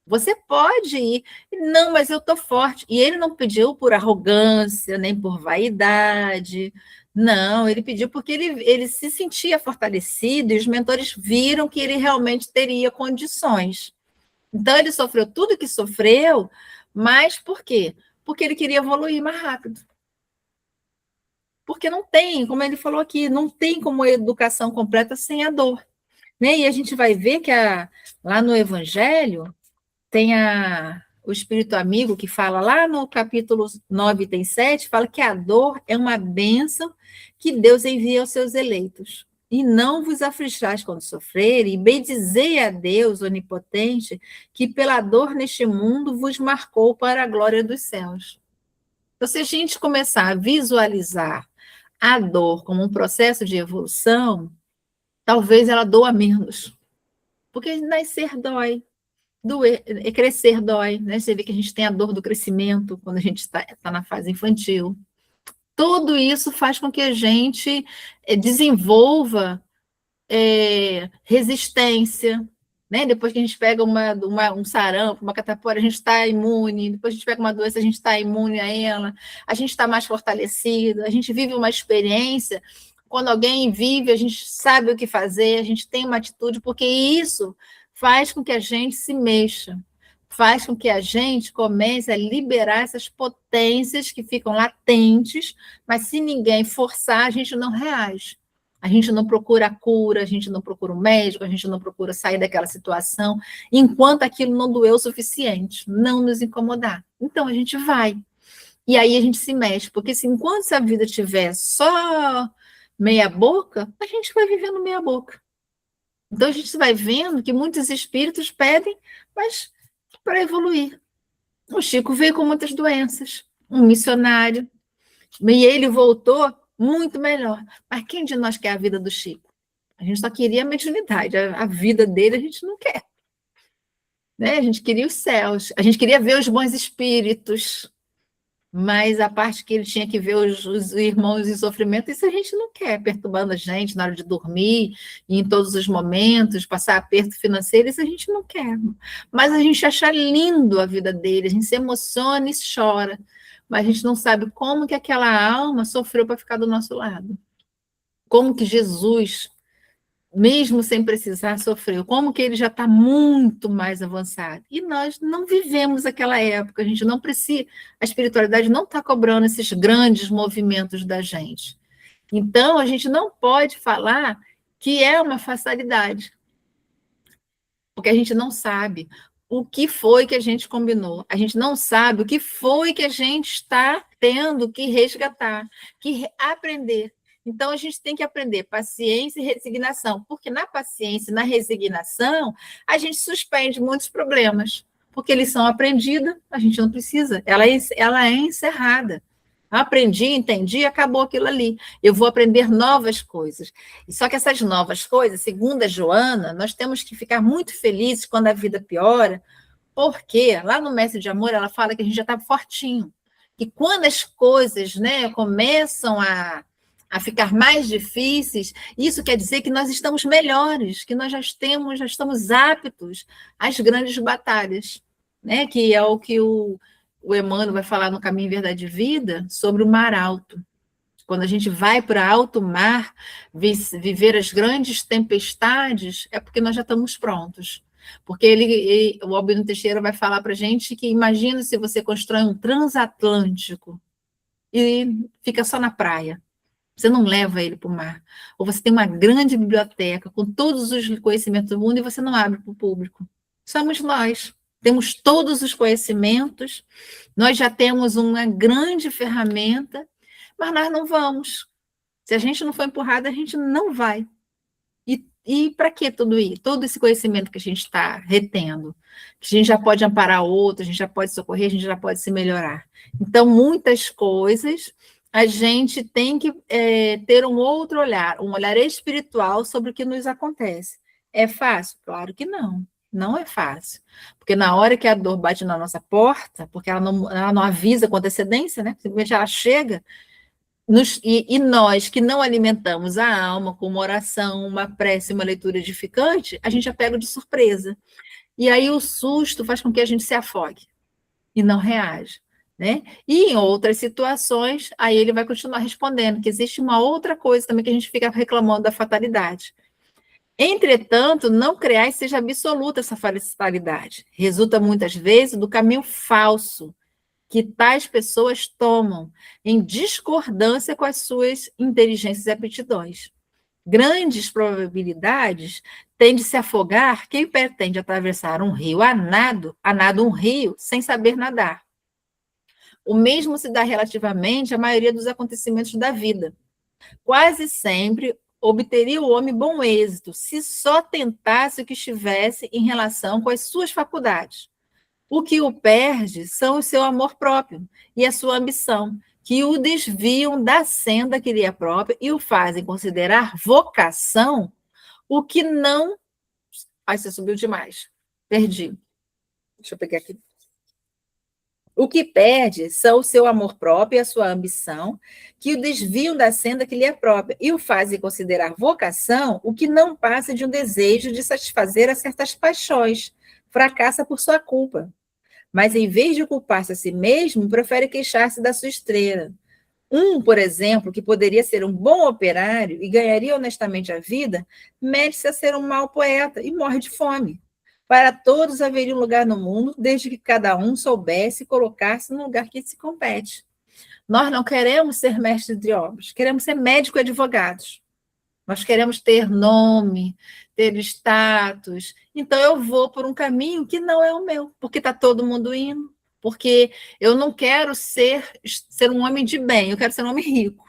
Você pode ir. Não, mas eu estou forte. E ele não pediu por arrogância, nem por vaidade. Não, ele pediu porque ele se sentia fortalecido e os mentores viram que ele realmente teria condições. Então, ele sofreu tudo que sofreu, mas por quê? Porque ele queria evoluir mais rápido. Porque não tem, como ele falou aqui, não tem como a educação completa sem a dor. Né? E a gente vai ver que lá no Evangelho tem o Espírito Amigo que fala lá no capítulo 9, tem 7, fala que a dor é uma bênção que Deus envia aos seus eleitos. E não vos aflijais quando sofrerem, e bendizei a Deus onipotente, que pela dor neste mundo vos marcou para a glória dos céus. Então, se a gente começar a visualizar a dor como um processo de evolução, talvez ela doa menos. Porque nascer dói, crescer dói, né? Você vê que a gente tem a dor do crescimento quando a gente está na fase infantil. Tudo isso faz com que a gente desenvolva resistência, né? Depois que a gente pega um sarampo, uma catapora, a gente está imune. Depois a gente pega uma doença, a gente está imune a ela. A gente está mais fortalecido. A gente vive uma experiência. Quando alguém vive, a gente sabe o que fazer, a gente tem uma atitude, porque isso faz com que a gente se mexa, faz com que a gente comece a liberar essas potências que ficam latentes, mas se ninguém forçar, a gente não reage. A gente não procura a cura, a gente não procura um médico, a gente não procura sair daquela situação, enquanto aquilo não doeu o suficiente, não nos incomodar. Então, a gente vai. E aí a gente se mexe, porque se enquanto essa vida tiver só meia boca, a gente vai vivendo meia boca. Então, a gente vai vendo que muitos espíritos pedem, mas para evoluir. O Chico veio com muitas doenças, um missionário, e ele voltou muito melhor. Mas quem de nós quer a vida do Chico? A gente só queria a mediunidade, a vida dele a gente não quer. Né? A gente queria os céus, a gente queria ver os bons espíritos, mas a parte que ele tinha que ver os irmãos em sofrimento, isso a gente não quer, perturbando a gente na hora de dormir, e em todos os momentos, passar aperto financeiro, isso a gente não quer. Mas a gente acha lindo a vida dele, a gente se emociona e chora, mas a gente não sabe como que aquela alma sofreu para ficar do nosso lado. Como que Jesus, mesmo sem precisar, sofreu, como que ele já está muito mais avançado. E nós não vivemos aquela época, a gente não precisa, a espiritualidade não está cobrando esses grandes movimentos da gente. Então, a gente não pode falar que é uma fatalidade, porque a gente não sabe o que foi que a gente combinou, a gente não sabe o que foi que a gente está tendo que resgatar, que aprender. Então, a gente tem que aprender paciência e resignação, porque na paciência e na resignação, a gente suspende muitos problemas, porque eles são aprendidos, a gente não precisa, ela é encerrada. Aprendi, entendi, acabou aquilo ali. Eu vou aprender novas coisas. E só que essas novas coisas, segundo a Joana, nós temos que ficar muito felizes quando a vida piora, porque lá no Mestre de Amor, ela fala que a gente já está fortinho. E quando as coisas, né, começam a ficar mais difíceis, isso quer dizer que nós estamos melhores, que nós já estamos aptos às grandes batalhas, né? Que é o que o Emmanuel vai falar no Caminho Verdade e Vida, sobre o mar alto. Quando a gente vai para alto mar, viver as grandes tempestades, é porque nós já estamos prontos. Porque o Albino Teixeira vai falar para a gente que imagina se você constrói um transatlântico e fica só na praia. Você não leva ele para o mar. Ou você tem uma grande biblioteca com todos os conhecimentos do mundo e você não abre para o público. Somos nós. Temos todos os conhecimentos, nós já temos uma grande ferramenta, mas nós não vamos. Se a gente não for empurrado, a gente não vai. E para que tudo isso? Todo esse conhecimento que a gente está retendo, que a gente já pode amparar outro, a gente já pode socorrer, a gente já pode se melhorar. Então, muitas coisas a gente tem que ter um outro olhar, um olhar espiritual sobre o que nos acontece. É fácil? Claro que não. Não é fácil. Porque na hora que a dor bate na nossa porta, porque ela não avisa com antecedência, né? Simplesmente ela chega, e nós que não alimentamos a alma com uma oração, uma prece, uma leitura edificante, a gente já pega de surpresa. E aí o susto faz com que a gente se afogue e não reage. Né? E em outras situações, aí ele vai continuar respondendo que existe uma outra coisa também que a gente fica reclamando da fatalidade. Entretanto, não creais seja absoluta essa fatalidade. Resulta muitas vezes do caminho falso, que tais pessoas tomam, em discordância com as suas inteligências e aptidões. Grandes probabilidades têm de se afogar quem pretende atravessar um rio a nado um rio sem saber nadar. O mesmo se dá relativamente à maioria dos acontecimentos da vida. Quase sempre obteria o homem bom êxito se só tentasse o que estivesse em relação com as suas faculdades. O que o perde são o seu amor próprio e a sua ambição, que o desviam da senda que lhe é própria e o fazem considerar vocação o que não... Ai, você subiu demais. Perdi. Deixa eu pegar aqui. O que perde são o seu amor próprio e a sua ambição, que o desviam da senda que lhe é própria e o fazem considerar vocação o que não passa de um desejo de satisfazer a certas paixões, fracassa por sua culpa. Mas, em vez de culpar-se a si mesmo, prefere queixar-se da sua estrela. Por exemplo, que poderia ser um bom operário e ganharia honestamente a vida, mete-se a ser um mau poeta e morre de fome. Para todos haveria um lugar no mundo, desde que cada um soubesse colocar-se no lugar que se compete. Nós não queremos ser mestres de obras, queremos ser médicos e advogados. Nós queremos ter nome, ter status. Então, eu vou por um caminho que não é o meu, porque está todo mundo indo, porque eu não quero ser um homem de bem, eu quero ser um homem rico.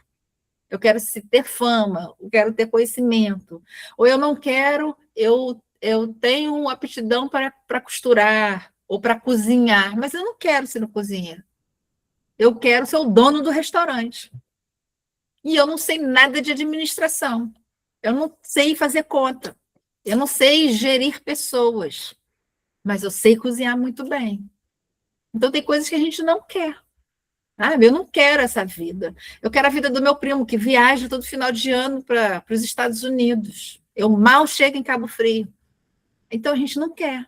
Eu quero ter fama, eu quero ter conhecimento. Ou eu não quero, eu tenho aptidão para costurar ou para cozinhar, mas eu não quero ser um cozinheiro. Eu quero ser o dono do restaurante. E eu não sei nada de administração. Eu não sei fazer conta. Eu não sei gerir pessoas. Mas eu sei cozinhar muito bem. Então, tem coisas que a gente não quer. Eu não quero essa vida. Eu quero a vida do meu primo, que viaja todo final de ano para os Estados Unidos. Eu mal chego em Cabo Frio. Então, a gente não quer.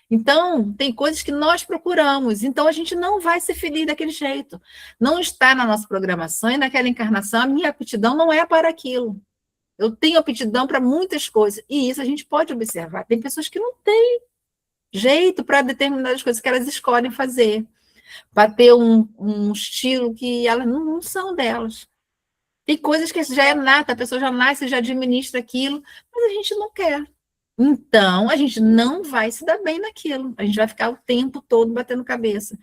Então, tem coisas que nós procuramos. Então, a gente não vai ser feliz daquele jeito. Não está na nossa programação e naquela encarnação. A minha aptidão não é para aquilo. Eu tenho aptidão para muitas coisas. E isso a gente pode observar. Tem pessoas que não têm jeito para determinadas coisas que elas escolhem fazer. Para ter um estilo que elas não são delas. Tem coisas que já é nata, a pessoa já nasce, já administra aquilo, mas a gente não quer. Então, a gente não vai se dar bem naquilo. A gente vai ficar o tempo todo batendo cabeça.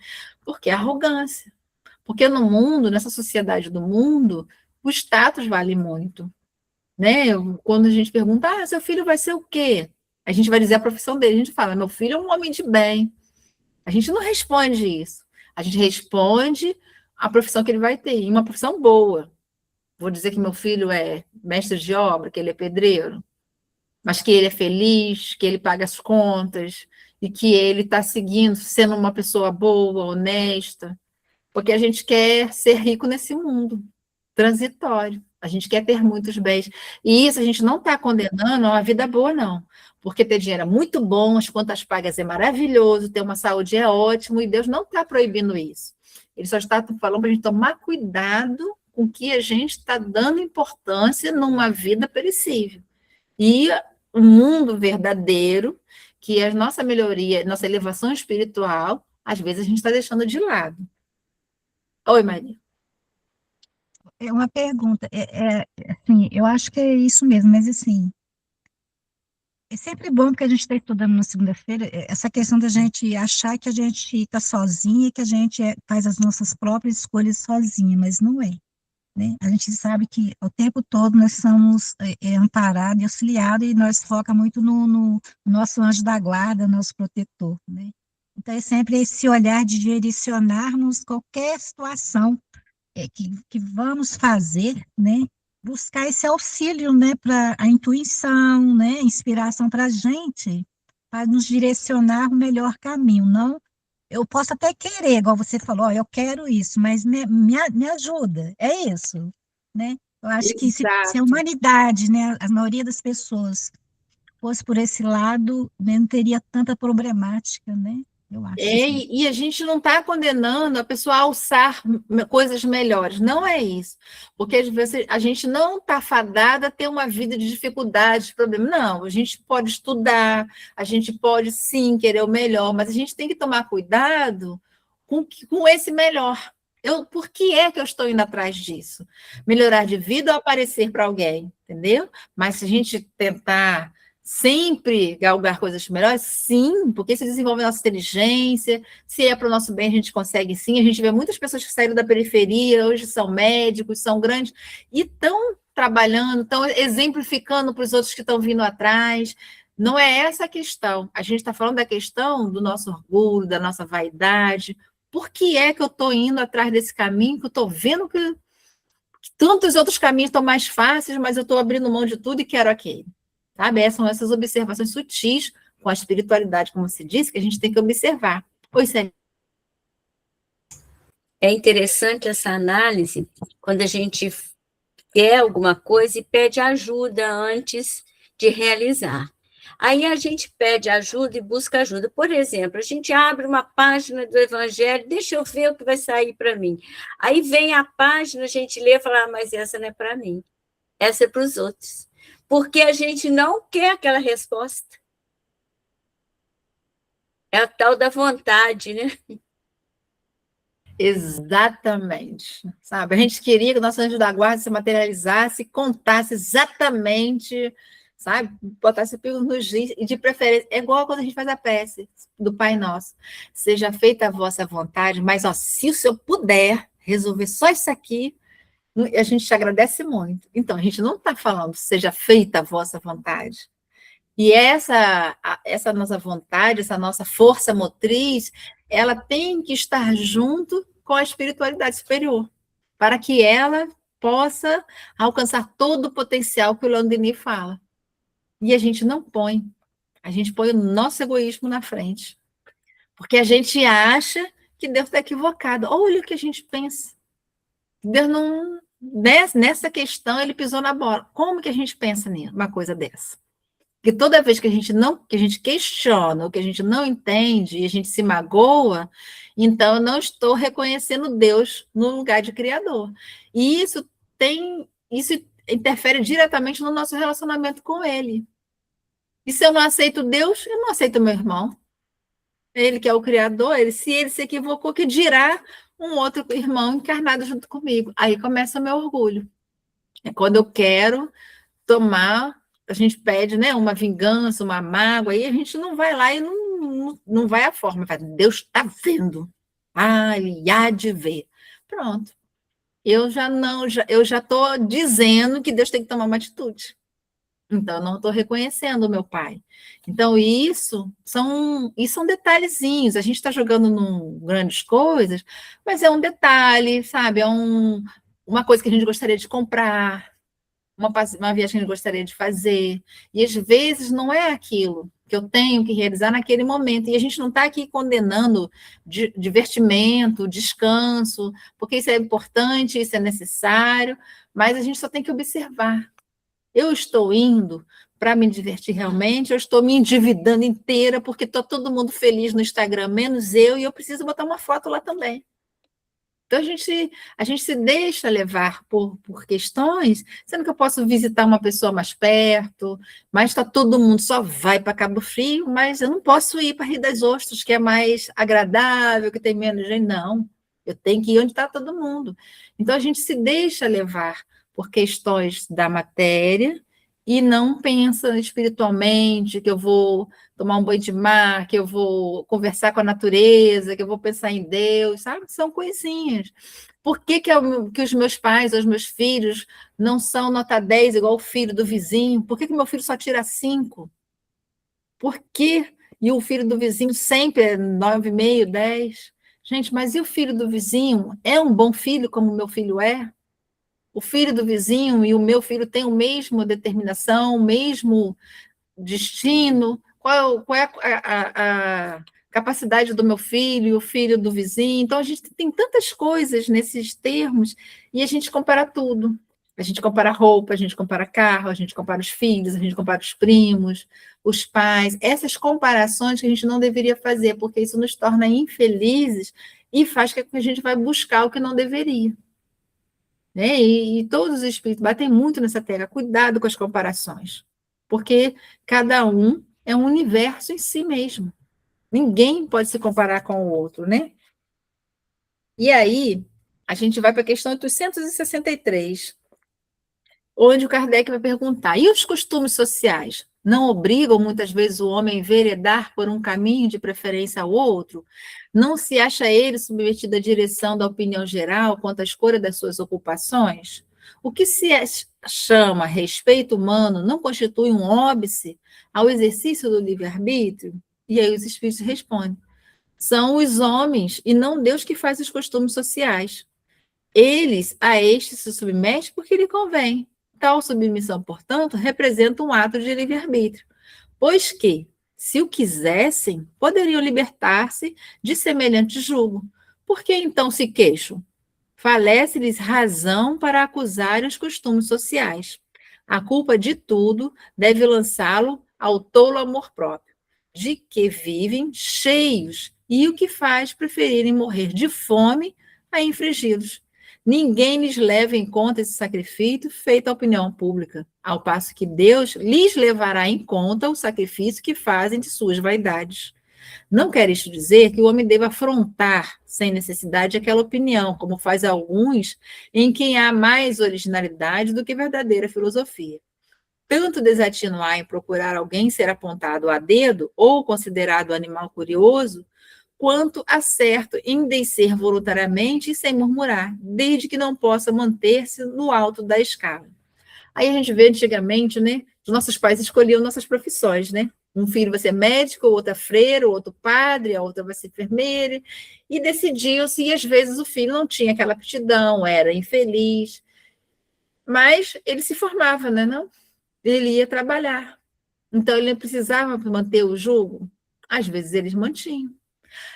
Porque é arrogância. Porque no mundo, nessa sociedade do mundo, o status vale muito. Né? Quando a gente pergunta, seu filho vai ser o quê? A gente vai dizer a profissão dele. A gente fala, meu filho é um homem de bem. A gente não responde isso. A gente responde a profissão que ele vai ter. E uma profissão boa. Vou dizer que meu filho é mestre de obra, que ele é pedreiro, mas que ele é feliz, que ele paga as contas e que ele está seguindo, sendo uma pessoa boa, honesta, porque a gente quer ser rico nesse mundo transitório, a gente quer ter muitos bens, e isso a gente não está condenando a uma vida boa, não, porque ter dinheiro é muito bom, as contas pagas é maravilhoso, ter uma saúde é ótimo, e Deus não está proibindo isso, ele só está falando para a gente tomar cuidado com o que a gente está dando importância numa vida perecível. E o mundo verdadeiro, que é a nossa melhoria, nossa elevação espiritual, às vezes a gente está deixando de lado. Oi, Maria. É uma pergunta, assim, eu acho que é isso mesmo, mas assim, é sempre bom que a gente está estudando na segunda-feira, essa questão da gente achar que a gente está sozinha, que a gente faz as nossas próprias escolhas sozinha, mas não é. Né? A gente sabe que o tempo todo nós somos amparados e auxiliados e nós foca muito no nosso anjo da guarda, nosso protetor. Né? Então, é sempre esse olhar de direcionarmos qualquer situação que vamos fazer, né? Buscar esse auxílio, né? Para a intuição, né? Inspiração para a gente, para nos direcionar o melhor caminho, não. Eu posso até querer, igual você falou, eu quero isso, mas me ajuda, é isso, né? Eu acho que se a humanidade, né, a maioria das pessoas fosse por esse lado, né, não teria tanta problemática, né? Eu acho. E a gente não está condenando a pessoa a alçar coisas melhores, não é isso. Porque às vezes a gente não está fadada a ter uma vida de dificuldades, problemas. Não, a gente pode estudar, a gente pode sim querer o melhor, mas a gente tem que tomar cuidado com esse melhor. Por que é que eu estou indo atrás disso? Melhorar de vida ou aparecer para alguém, entendeu? Mas se a gente tentar sempre galgar coisas melhores, sim, porque isso desenvolve a nossa inteligência, se é para o nosso bem, a gente consegue sim. A gente vê muitas pessoas que saíram da periferia, hoje são médicos, são grandes, e estão trabalhando, estão exemplificando para os outros que estão vindo atrás. Não é essa a questão. A gente está falando da questão do nosso orgulho, da nossa vaidade. Por que é que eu estou indo atrás desse caminho, que eu estou vendo que tantos outros caminhos estão mais fáceis, mas eu estou abrindo mão de tudo e quero aquele? Sabe? Essas são essas observações sutis com a espiritualidade, como você disse, que a gente tem que observar. Pois é. É interessante essa análise quando a gente quer alguma coisa e pede ajuda antes de realizar. Aí a gente pede ajuda e busca ajuda. Por exemplo, a gente abre uma página do Evangelho, deixa eu ver o que vai sair para mim. Aí vem a página, a gente lê e fala, mas essa não é para mim, essa é para os outros. Porque a gente não quer aquela resposta. É a tal da vontade, né? Exatamente, sabe? A gente queria que o nosso anjo da guarda se materializasse, contasse exatamente, sabe? Botasse o pingo no giz, e de preferência, é igual quando a gente faz a prece do Pai Nosso. Seja feita a vossa vontade, mas ó, se o Senhor puder resolver só isso aqui, a gente te agradece muito. Então, a gente não está falando seja feita a vossa vontade. E essa nossa vontade, essa nossa força motriz, ela tem que estar junto com a espiritualidade superior, para que ela possa alcançar todo o potencial que o Leon Denis fala. E a gente não põe. A gente põe o nosso egoísmo na frente. Porque a gente acha que Deus está equivocado. Olha o que a gente pensa. Deus não... Nessa questão, ele pisou na bola. Como que a gente pensa numa coisa dessa? Porque toda vez que a gente questiona, ou que a gente não entende, e a gente se magoa, então eu não estou reconhecendo Deus no lugar de Criador. E isso interfere diretamente no nosso relacionamento com Ele. E se eu não aceito Deus, eu não aceito meu irmão. Ele que é o Criador, se ele se equivocou, que dirá um outro irmão encarnado junto comigo. Aí começa o meu orgulho. É quando eu quero tomar, a gente pede, né, uma vingança, uma mágoa, aí a gente não vai lá e não vai à forma. Deus está vendo. Ele há de ver. Pronto. Eu já estou dizendo que Deus tem que tomar uma atitude. Então, eu não estou reconhecendo o meu pai. Então, isso são detalhezinhos. A gente está jogando num grandes coisas, mas é um detalhe, sabe? É uma coisa que a gente gostaria de comprar, uma viagem que a gente gostaria de fazer. E, às vezes, não é aquilo que eu tenho que realizar naquele momento. E a gente não está aqui condenando divertimento, descanso, porque isso é importante, isso é necessário, mas a gente só tem que observar. Eu estou indo para me divertir realmente, eu estou me endividando inteira porque está todo mundo feliz no Instagram, menos eu, e eu preciso botar uma foto lá também. Então, a gente se deixa levar por questões, sendo que eu posso visitar uma pessoa mais perto, mas todo mundo só vai para Cabo Frio, mas eu não posso ir para Rio das Ostras, que é mais agradável, que tem menos gente. Não, eu tenho que ir onde está todo mundo. Então, a gente se deixa levar por questões da matéria e não pensa espiritualmente que eu vou tomar um banho de mar, que eu vou conversar com a natureza, que eu vou pensar em Deus, sabe? São coisinhas. Por que os meus pais, os meus filhos, não são nota 10 igual o filho do vizinho? Por que meu filho só tira 5? Por quê? E o filho do vizinho sempre é 9,5, 10? Gente, mas e o filho do vizinho? É um bom filho como o meu filho é? O filho do vizinho e o meu filho têm a mesma determinação, o mesmo destino? Qual é a capacidade do meu filho e o filho do vizinho? Então, a gente tem tantas coisas nesses termos e a gente compara tudo. A gente compara roupa, a gente compara carro, a gente compara os filhos, a gente compara os primos, os pais. Essas comparações que a gente não deveria fazer, porque isso nos torna infelizes e faz com que a gente vai buscar o que não deveria. Né? E todos os espíritos batem muito nessa tecla, cuidado com as comparações, porque cada um é um universo em si mesmo. Ninguém pode se comparar com o outro, né? E aí, a gente vai para a questão 863, onde o Kardec vai perguntar: e os costumes sociais? Não obrigam muitas vezes o homem a enveredar por um caminho de preferência ao outro? Não se acha ele submetido à direção da opinião geral quanto à escolha das suas ocupações? O que se chama respeito humano não constitui um óbice ao exercício do livre-arbítrio? E aí os espíritos respondem: são os homens e não Deus que faz os costumes sociais. Eles a estes se submetem porque lhe convém. Tal submissão, portanto, representa um ato de livre-arbítrio, pois que, se o quisessem, poderiam libertar-se de semelhante jugo. Por que então se queixam? Falece-lhes razão para acusar os costumes sociais. A culpa de tudo deve lançá-lo ao tolo amor próprio, de que vivem cheios, e o que faz preferirem morrer de fome a infringi-los. Ninguém lhes leva em conta esse sacrifício feito à opinião pública, ao passo que Deus lhes levará em conta o sacrifício que fazem de suas vaidades. Não quer isto dizer que o homem deva afrontar, sem necessidade, aquela opinião, como faz alguns, em quem há mais originalidade do que verdadeira filosofia. Tanto desatino há em procurar alguém ser apontado a dedo ou considerado animal curioso, quanto acerto em descer voluntariamente e sem murmurar, desde que não possa manter-se no alto da escala. Aí a gente vê antigamente, né? Os nossos pais escolhiam nossas profissões, né? Um filho vai ser médico, outro freiro, outro padre, a outra vai ser enfermeira, e decidiam-se, e às vezes o filho não tinha aquela aptidão, era infeliz, mas ele se formava, né? Não? Ele ia trabalhar. Então ele não precisava manter o jugo. Às vezes eles mantinham.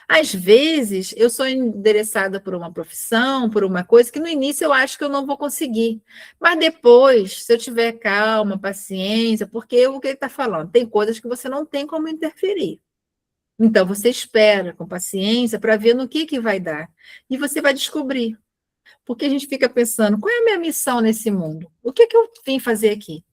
Às vezes, eu sou endereçada por uma profissão, por uma coisa que no início eu acho que eu não vou conseguir. Mas depois, se eu tiver calma, paciência, porque o que ele está falando? Tem coisas que você não tem como interferir. Então, você espera com paciência para ver no que vai dar. E você vai descobrir. Porque a gente fica pensando, qual é a minha missão nesse mundo? O que eu vim fazer aqui?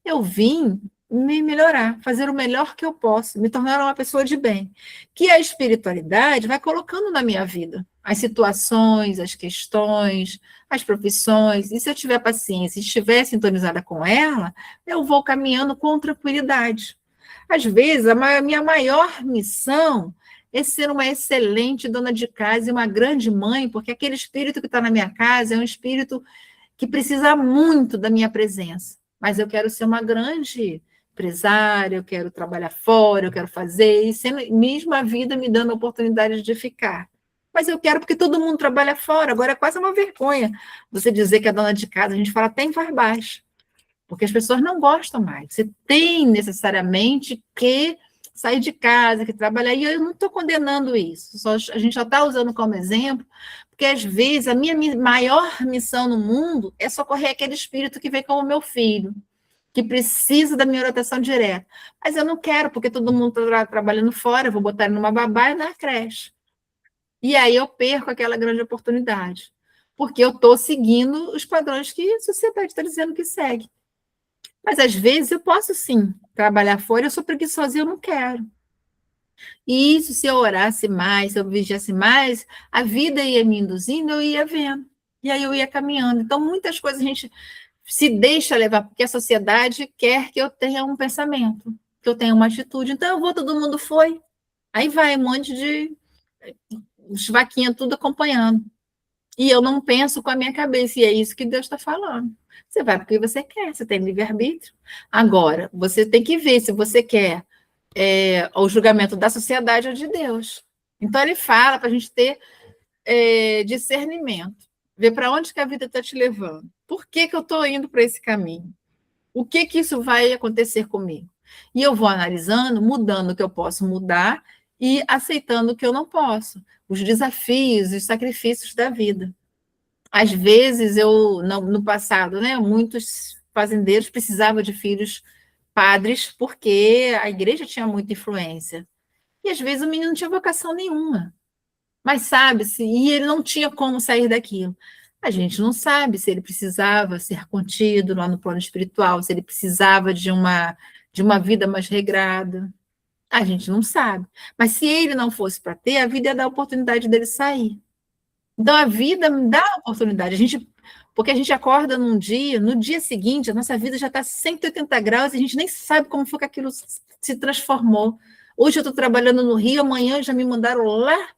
Eu vim me melhorar, fazer o melhor que eu posso, me tornar uma pessoa de bem. Que a espiritualidade vai colocando na minha vida as situações, as questões, as profissões, e se eu tiver paciência e estiver sintonizada com ela, eu vou caminhando com tranquilidade. Às vezes, a minha maior missão é ser uma excelente dona de casa e uma grande mãe, porque aquele espírito que está na minha casa é um espírito que precisa muito da minha presença. Mas eu quero ser uma grande empresária, eu quero trabalhar fora, eu quero fazer, e sendo, mesmo a vida me dando a oportunidade de ficar. Mas eu quero porque todo mundo trabalha fora, agora é quase uma vergonha você dizer que é dona de casa, a gente fala até em voz baixa, porque as pessoas não gostam mais. Você tem necessariamente que sair de casa, que trabalhar, e eu não estou condenando isso, a gente já está usando como exemplo, porque às vezes a minha maior missão no mundo é socorrer aquele espírito que vem como meu filho, que precisa da minha orientação direta. Mas eu não quero, porque todo mundo está trabalhando fora, eu vou botar ele numa babá e na creche. E aí eu perco aquela grande oportunidade, porque eu estou seguindo os padrões que a sociedade está dizendo que segue. Mas às vezes eu posso sim trabalhar fora, eu sou preguiçosa e eu não quero. E isso, se eu orasse mais, se eu vigiasse mais, a vida ia me induzindo, eu ia vendo. E aí eu ia caminhando. Então, muitas coisas a gente se deixa levar, porque a sociedade quer que eu tenha um pensamento, que eu tenha uma atitude. Então, eu vou, todo mundo foi. Aí vai um monte de os vaquinhas tudo acompanhando. E eu não penso com a minha cabeça, e é isso que Deus está falando. Você vai porque você quer, você tem livre-arbítrio. Agora, você tem que ver se você quer o julgamento da sociedade ou de Deus. Então, ele fala para a gente ter discernimento, ver para onde que a vida está te levando. Por que eu estou indo para esse caminho? O que isso vai acontecer comigo? E eu vou analisando, mudando o que eu posso mudar e aceitando o que eu não posso. Os desafios, os sacrifícios da vida. Às vezes, no passado, né, muitos fazendeiros precisavam de filhos padres porque a igreja tinha muita influência. E às vezes o menino não tinha vocação nenhuma. Mas sabe-se, e ele não tinha como sair daquilo. A gente não sabe se ele precisava ser contido lá no plano espiritual, se ele precisava de uma vida mais regrada. A gente não sabe. Mas se ele não fosse para ter, a vida ia dar a oportunidade dele sair. Então, a vida me dá a oportunidade. Porque a gente acorda num dia, no dia seguinte, a nossa vida já está 180 graus e a gente nem sabe como foi que aquilo se transformou. Hoje eu estou trabalhando no Rio, amanhã já me mandaram lá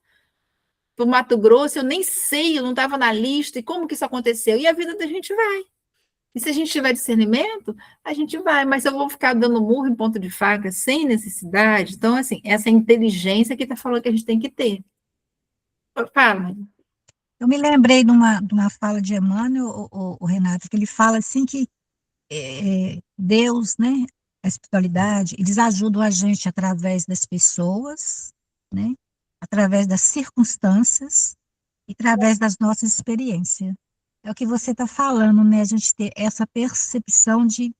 para o Mato Grosso, eu nem sei, eu não estava na lista, e como que isso aconteceu? E a vida da gente vai. E se a gente tiver discernimento, a gente vai, mas eu vou ficar dando murro em ponto de faca sem necessidade. Então, assim, essa inteligência que está falando que a gente tem que ter. Fala. Eu me lembrei de uma fala de Emmanuel, o Renato, que ele fala assim que Deus, né, a espiritualidade, eles ajudam a gente através das pessoas, né, através das circunstâncias e através das nossas experiências. É o que você está falando, né, a gente ter essa percepção de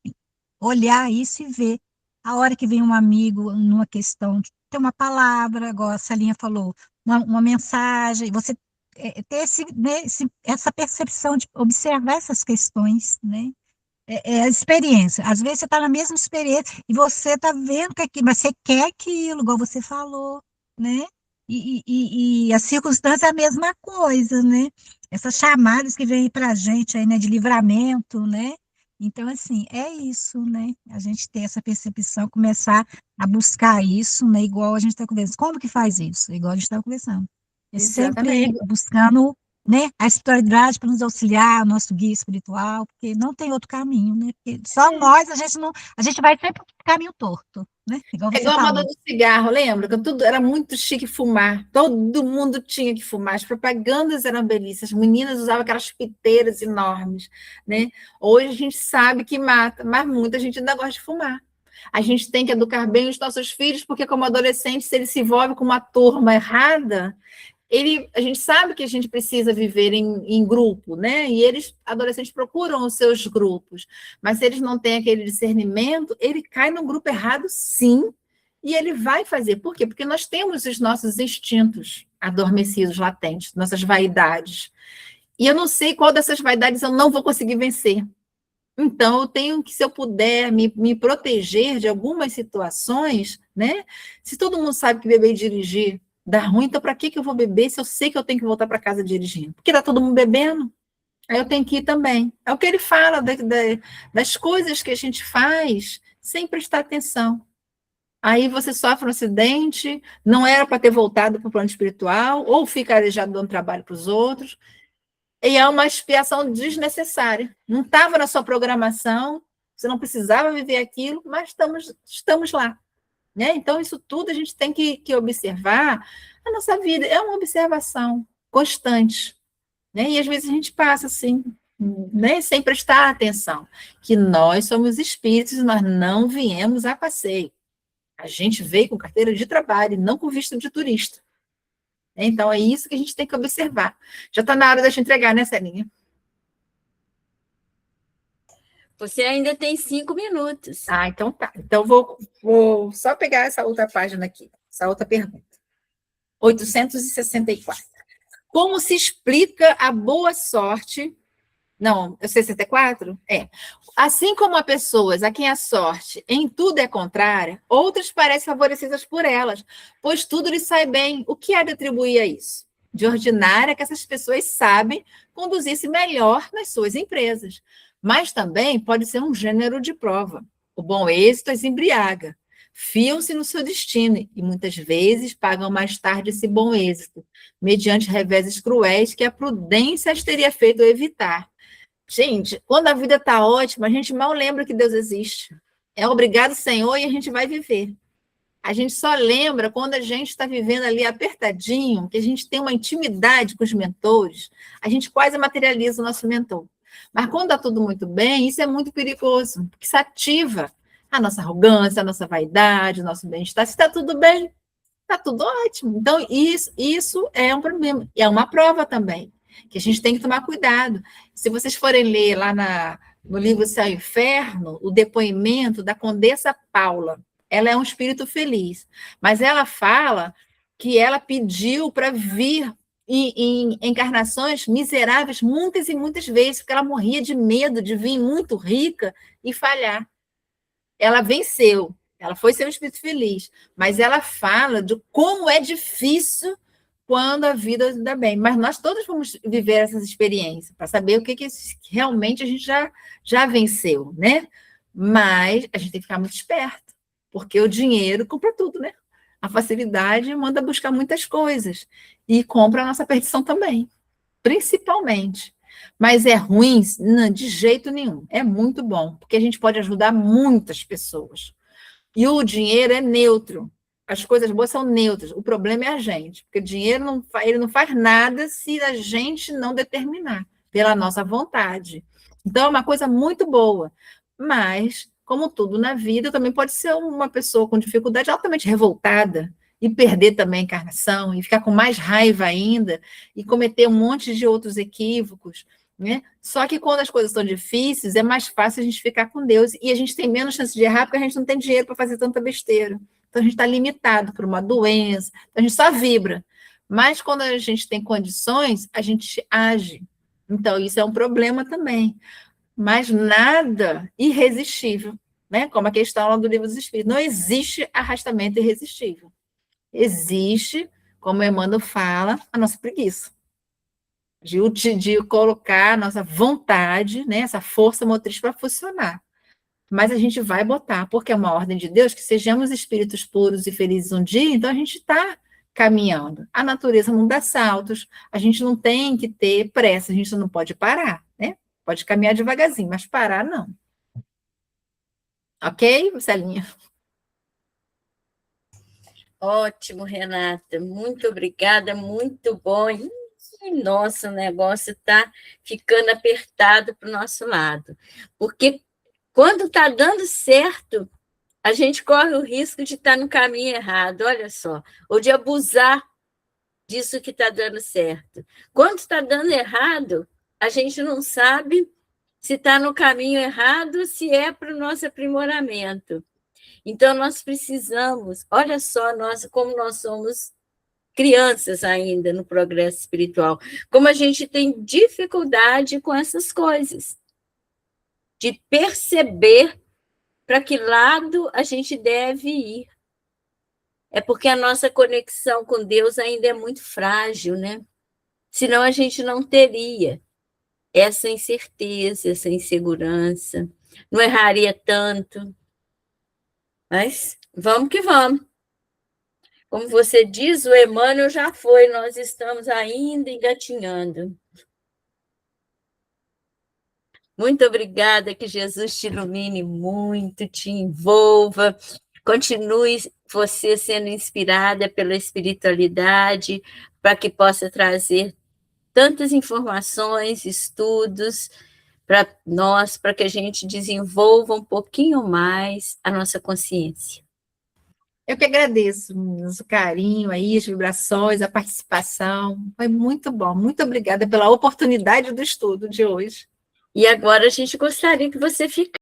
olhar isso e ver. A hora que vem um amigo numa questão, de ter uma palavra, igual a Salinha falou, uma mensagem, você ter né, essa percepção de observar essas questões, né? É a experiência. Às vezes você está na mesma experiência e você está vendo que aquilo, mas você quer aquilo, igual você falou, né? E a circunstância é a mesma coisa, né? Essas chamadas que vêm para a gente aí, né, de livramento, né? Então, assim, é isso, né? A gente ter essa percepção, começar a buscar isso, né? Igual a gente está conversando. Como que faz isso? Igual a gente está conversando. É sempre Exatamente. buscando, né, a espiritualidade para nos auxiliar, o nosso guia espiritual, porque não tem outro caminho, né? Porque só nós, a gente vai sempre para o caminho torto, né? Igual É você igual a moda falou. do cigarro, lembra? Que tudo era muito chique fumar. Todo mundo tinha que fumar. As propagandas eram belíssimas. As meninas usavam aquelas piteiras enormes, né? Hoje a gente sabe que mata, mas muita gente ainda gosta de fumar. A gente tem que educar bem os nossos filhos, porque como adolescente, se ele se envolve com uma turma errada, a gente sabe que a gente precisa viver em grupo, né? E eles, adolescentes, procuram os seus grupos, mas se eles não têm aquele discernimento, ele cai no grupo errado, sim, e ele vai fazer. Por quê? Porque nós temos os nossos instintos adormecidos, latentes, nossas vaidades. E eu não sei qual dessas vaidades eu não vou conseguir vencer. Então, eu tenho que, se eu puder, me proteger de algumas situações, né? Se todo mundo sabe que beber e dirigir dá ruim, então para que eu vou beber se eu sei que eu tenho que voltar para casa dirigindo? Porque está todo mundo bebendo, aí eu tenho que ir também. É o que ele fala das coisas que a gente faz sem prestar atenção. Aí você sofre um acidente, não era para ter voltado para o plano espiritual, ou fica arejado dando trabalho para os outros, e é uma expiação desnecessária. Não estava na sua programação, você não precisava viver aquilo, mas estamos lá. Né? Então, isso tudo a gente tem que observar. A nossa vida é uma observação constante. Né? E às vezes a gente passa assim, né? Sem prestar atenção, que nós somos espíritos e nós não viemos a passeio. A gente veio com carteira de trabalho, não com visto de turista. Então, é isso que a gente tem que observar. Já está na hora da gente entregar, né, Celinha? Você ainda tem 5 minutos. Ah, então tá. Então, vou só pegar essa outra página aqui, essa outra pergunta. 864. Como se explica a boa sorte... Não, 64? É. Assim como há pessoas a quem a sorte em tudo é contrária, outras parecem favorecidas por elas, pois tudo lhes sai bem. O que há de atribuir a isso? De ordinário é que essas pessoas sabem conduzir-se melhor nas suas empresas, mas também pode ser um gênero de prova. O bom êxito as embriaga, fiam-se no seu destino e muitas vezes pagam mais tarde esse bom êxito, mediante reveses cruéis que a prudência as teria feito evitar. Gente, quando a vida está ótima, a gente mal lembra que Deus existe. É obrigado, Senhor, e a gente vai viver. A gente só lembra quando a gente está vivendo ali apertadinho, que a gente tem uma intimidade com os mentores, a gente quase materializa o nosso mentor. Mas quando está tudo muito bem, isso é muito perigoso, porque isso ativa a nossa arrogância, a nossa vaidade, o nosso bem-estar. Se está tudo bem, está tudo ótimo. Então, isso é um problema. E é uma prova também, que a gente tem que tomar cuidado. Se vocês forem ler lá no livro Céu e Inferno, o depoimento da Condessa Paula, ela é um espírito feliz, mas ela fala que ela pediu para vir em encarnações miseráveis muitas e muitas vezes, porque ela morria de medo de vir muito rica e falhar. Ela venceu, ela foi ser um espírito feliz, mas ela fala de como é difícil quando a vida dá bem. Mas nós todos vamos viver essas experiências para saber o que realmente a gente já venceu, né? Mas a gente tem que ficar muito esperto, porque o dinheiro compra tudo, né? A facilidade manda buscar muitas coisas e compra a nossa perdição também, principalmente. Mas é ruim? Não, de jeito nenhum. É muito bom, porque a gente pode ajudar muitas pessoas. E o dinheiro é neutro. As coisas boas são neutras. O problema é a gente, porque o dinheiro ele não faz nada se a gente não determinar, pela nossa vontade. Então, é uma coisa muito boa. Mas, como tudo na vida, também pode ser uma pessoa com dificuldade altamente revoltada e perder também a encarnação, e ficar com mais raiva ainda, e cometer um monte de outros equívocos, né? Só que quando as coisas estão difíceis, é mais fácil a gente ficar com Deus, e a gente tem menos chance de errar, porque a gente não tem dinheiro para fazer tanta besteira. Então, a gente está limitado por uma doença, a gente só vibra. Mas, quando a gente tem condições, a gente age. Então, isso é um problema também. Mas nada irresistível, né? Como a questão lá do Livro dos Espíritos. Não existe arrastamento irresistível. Existe, como Emmanuel fala, a nossa preguiça. De colocar a nossa vontade, né? Essa força motriz para funcionar. Mas a gente vai botar, porque é uma ordem de Deus, que sejamos espíritos puros e felizes um dia, então a gente está caminhando. A natureza não dá saltos, a gente não tem que ter pressa, a gente não pode parar, né? Pode caminhar devagarzinho, mas parar não. Ok, Celinha? Ótimo, Renata. Muito obrigada, muito bom. Nossa, o negócio está ficando apertado para o nosso lado. Porque quando está dando certo, a gente corre o risco de estar no caminho errado, olha só, ou de abusar disso que está dando certo. Quando está dando errado, a gente não sabe se está no caminho errado, se é para o nosso aprimoramento. Então, nós precisamos, olha só, como nós somos crianças ainda no progresso espiritual, como a gente tem dificuldade com essas coisas, de perceber para que lado a gente deve ir. É porque a nossa conexão com Deus ainda é muito frágil, né? Senão a gente não teria essa incerteza, essa insegurança, não erraria tanto. Mas vamos que vamos. Como você diz, o Emmanuel já foi, nós estamos ainda engatinhando. Muito obrigada, que Jesus te ilumine muito, te envolva, continue você sendo inspirada pela espiritualidade, para que possa trazer tantas informações, estudos para nós, para que a gente desenvolva um pouquinho mais a nossa consciência. Eu que agradeço o carinho aí, as vibrações, a participação. Foi muito bom. Muito obrigada pela oportunidade do estudo de hoje. E agora a gente gostaria que você ficasse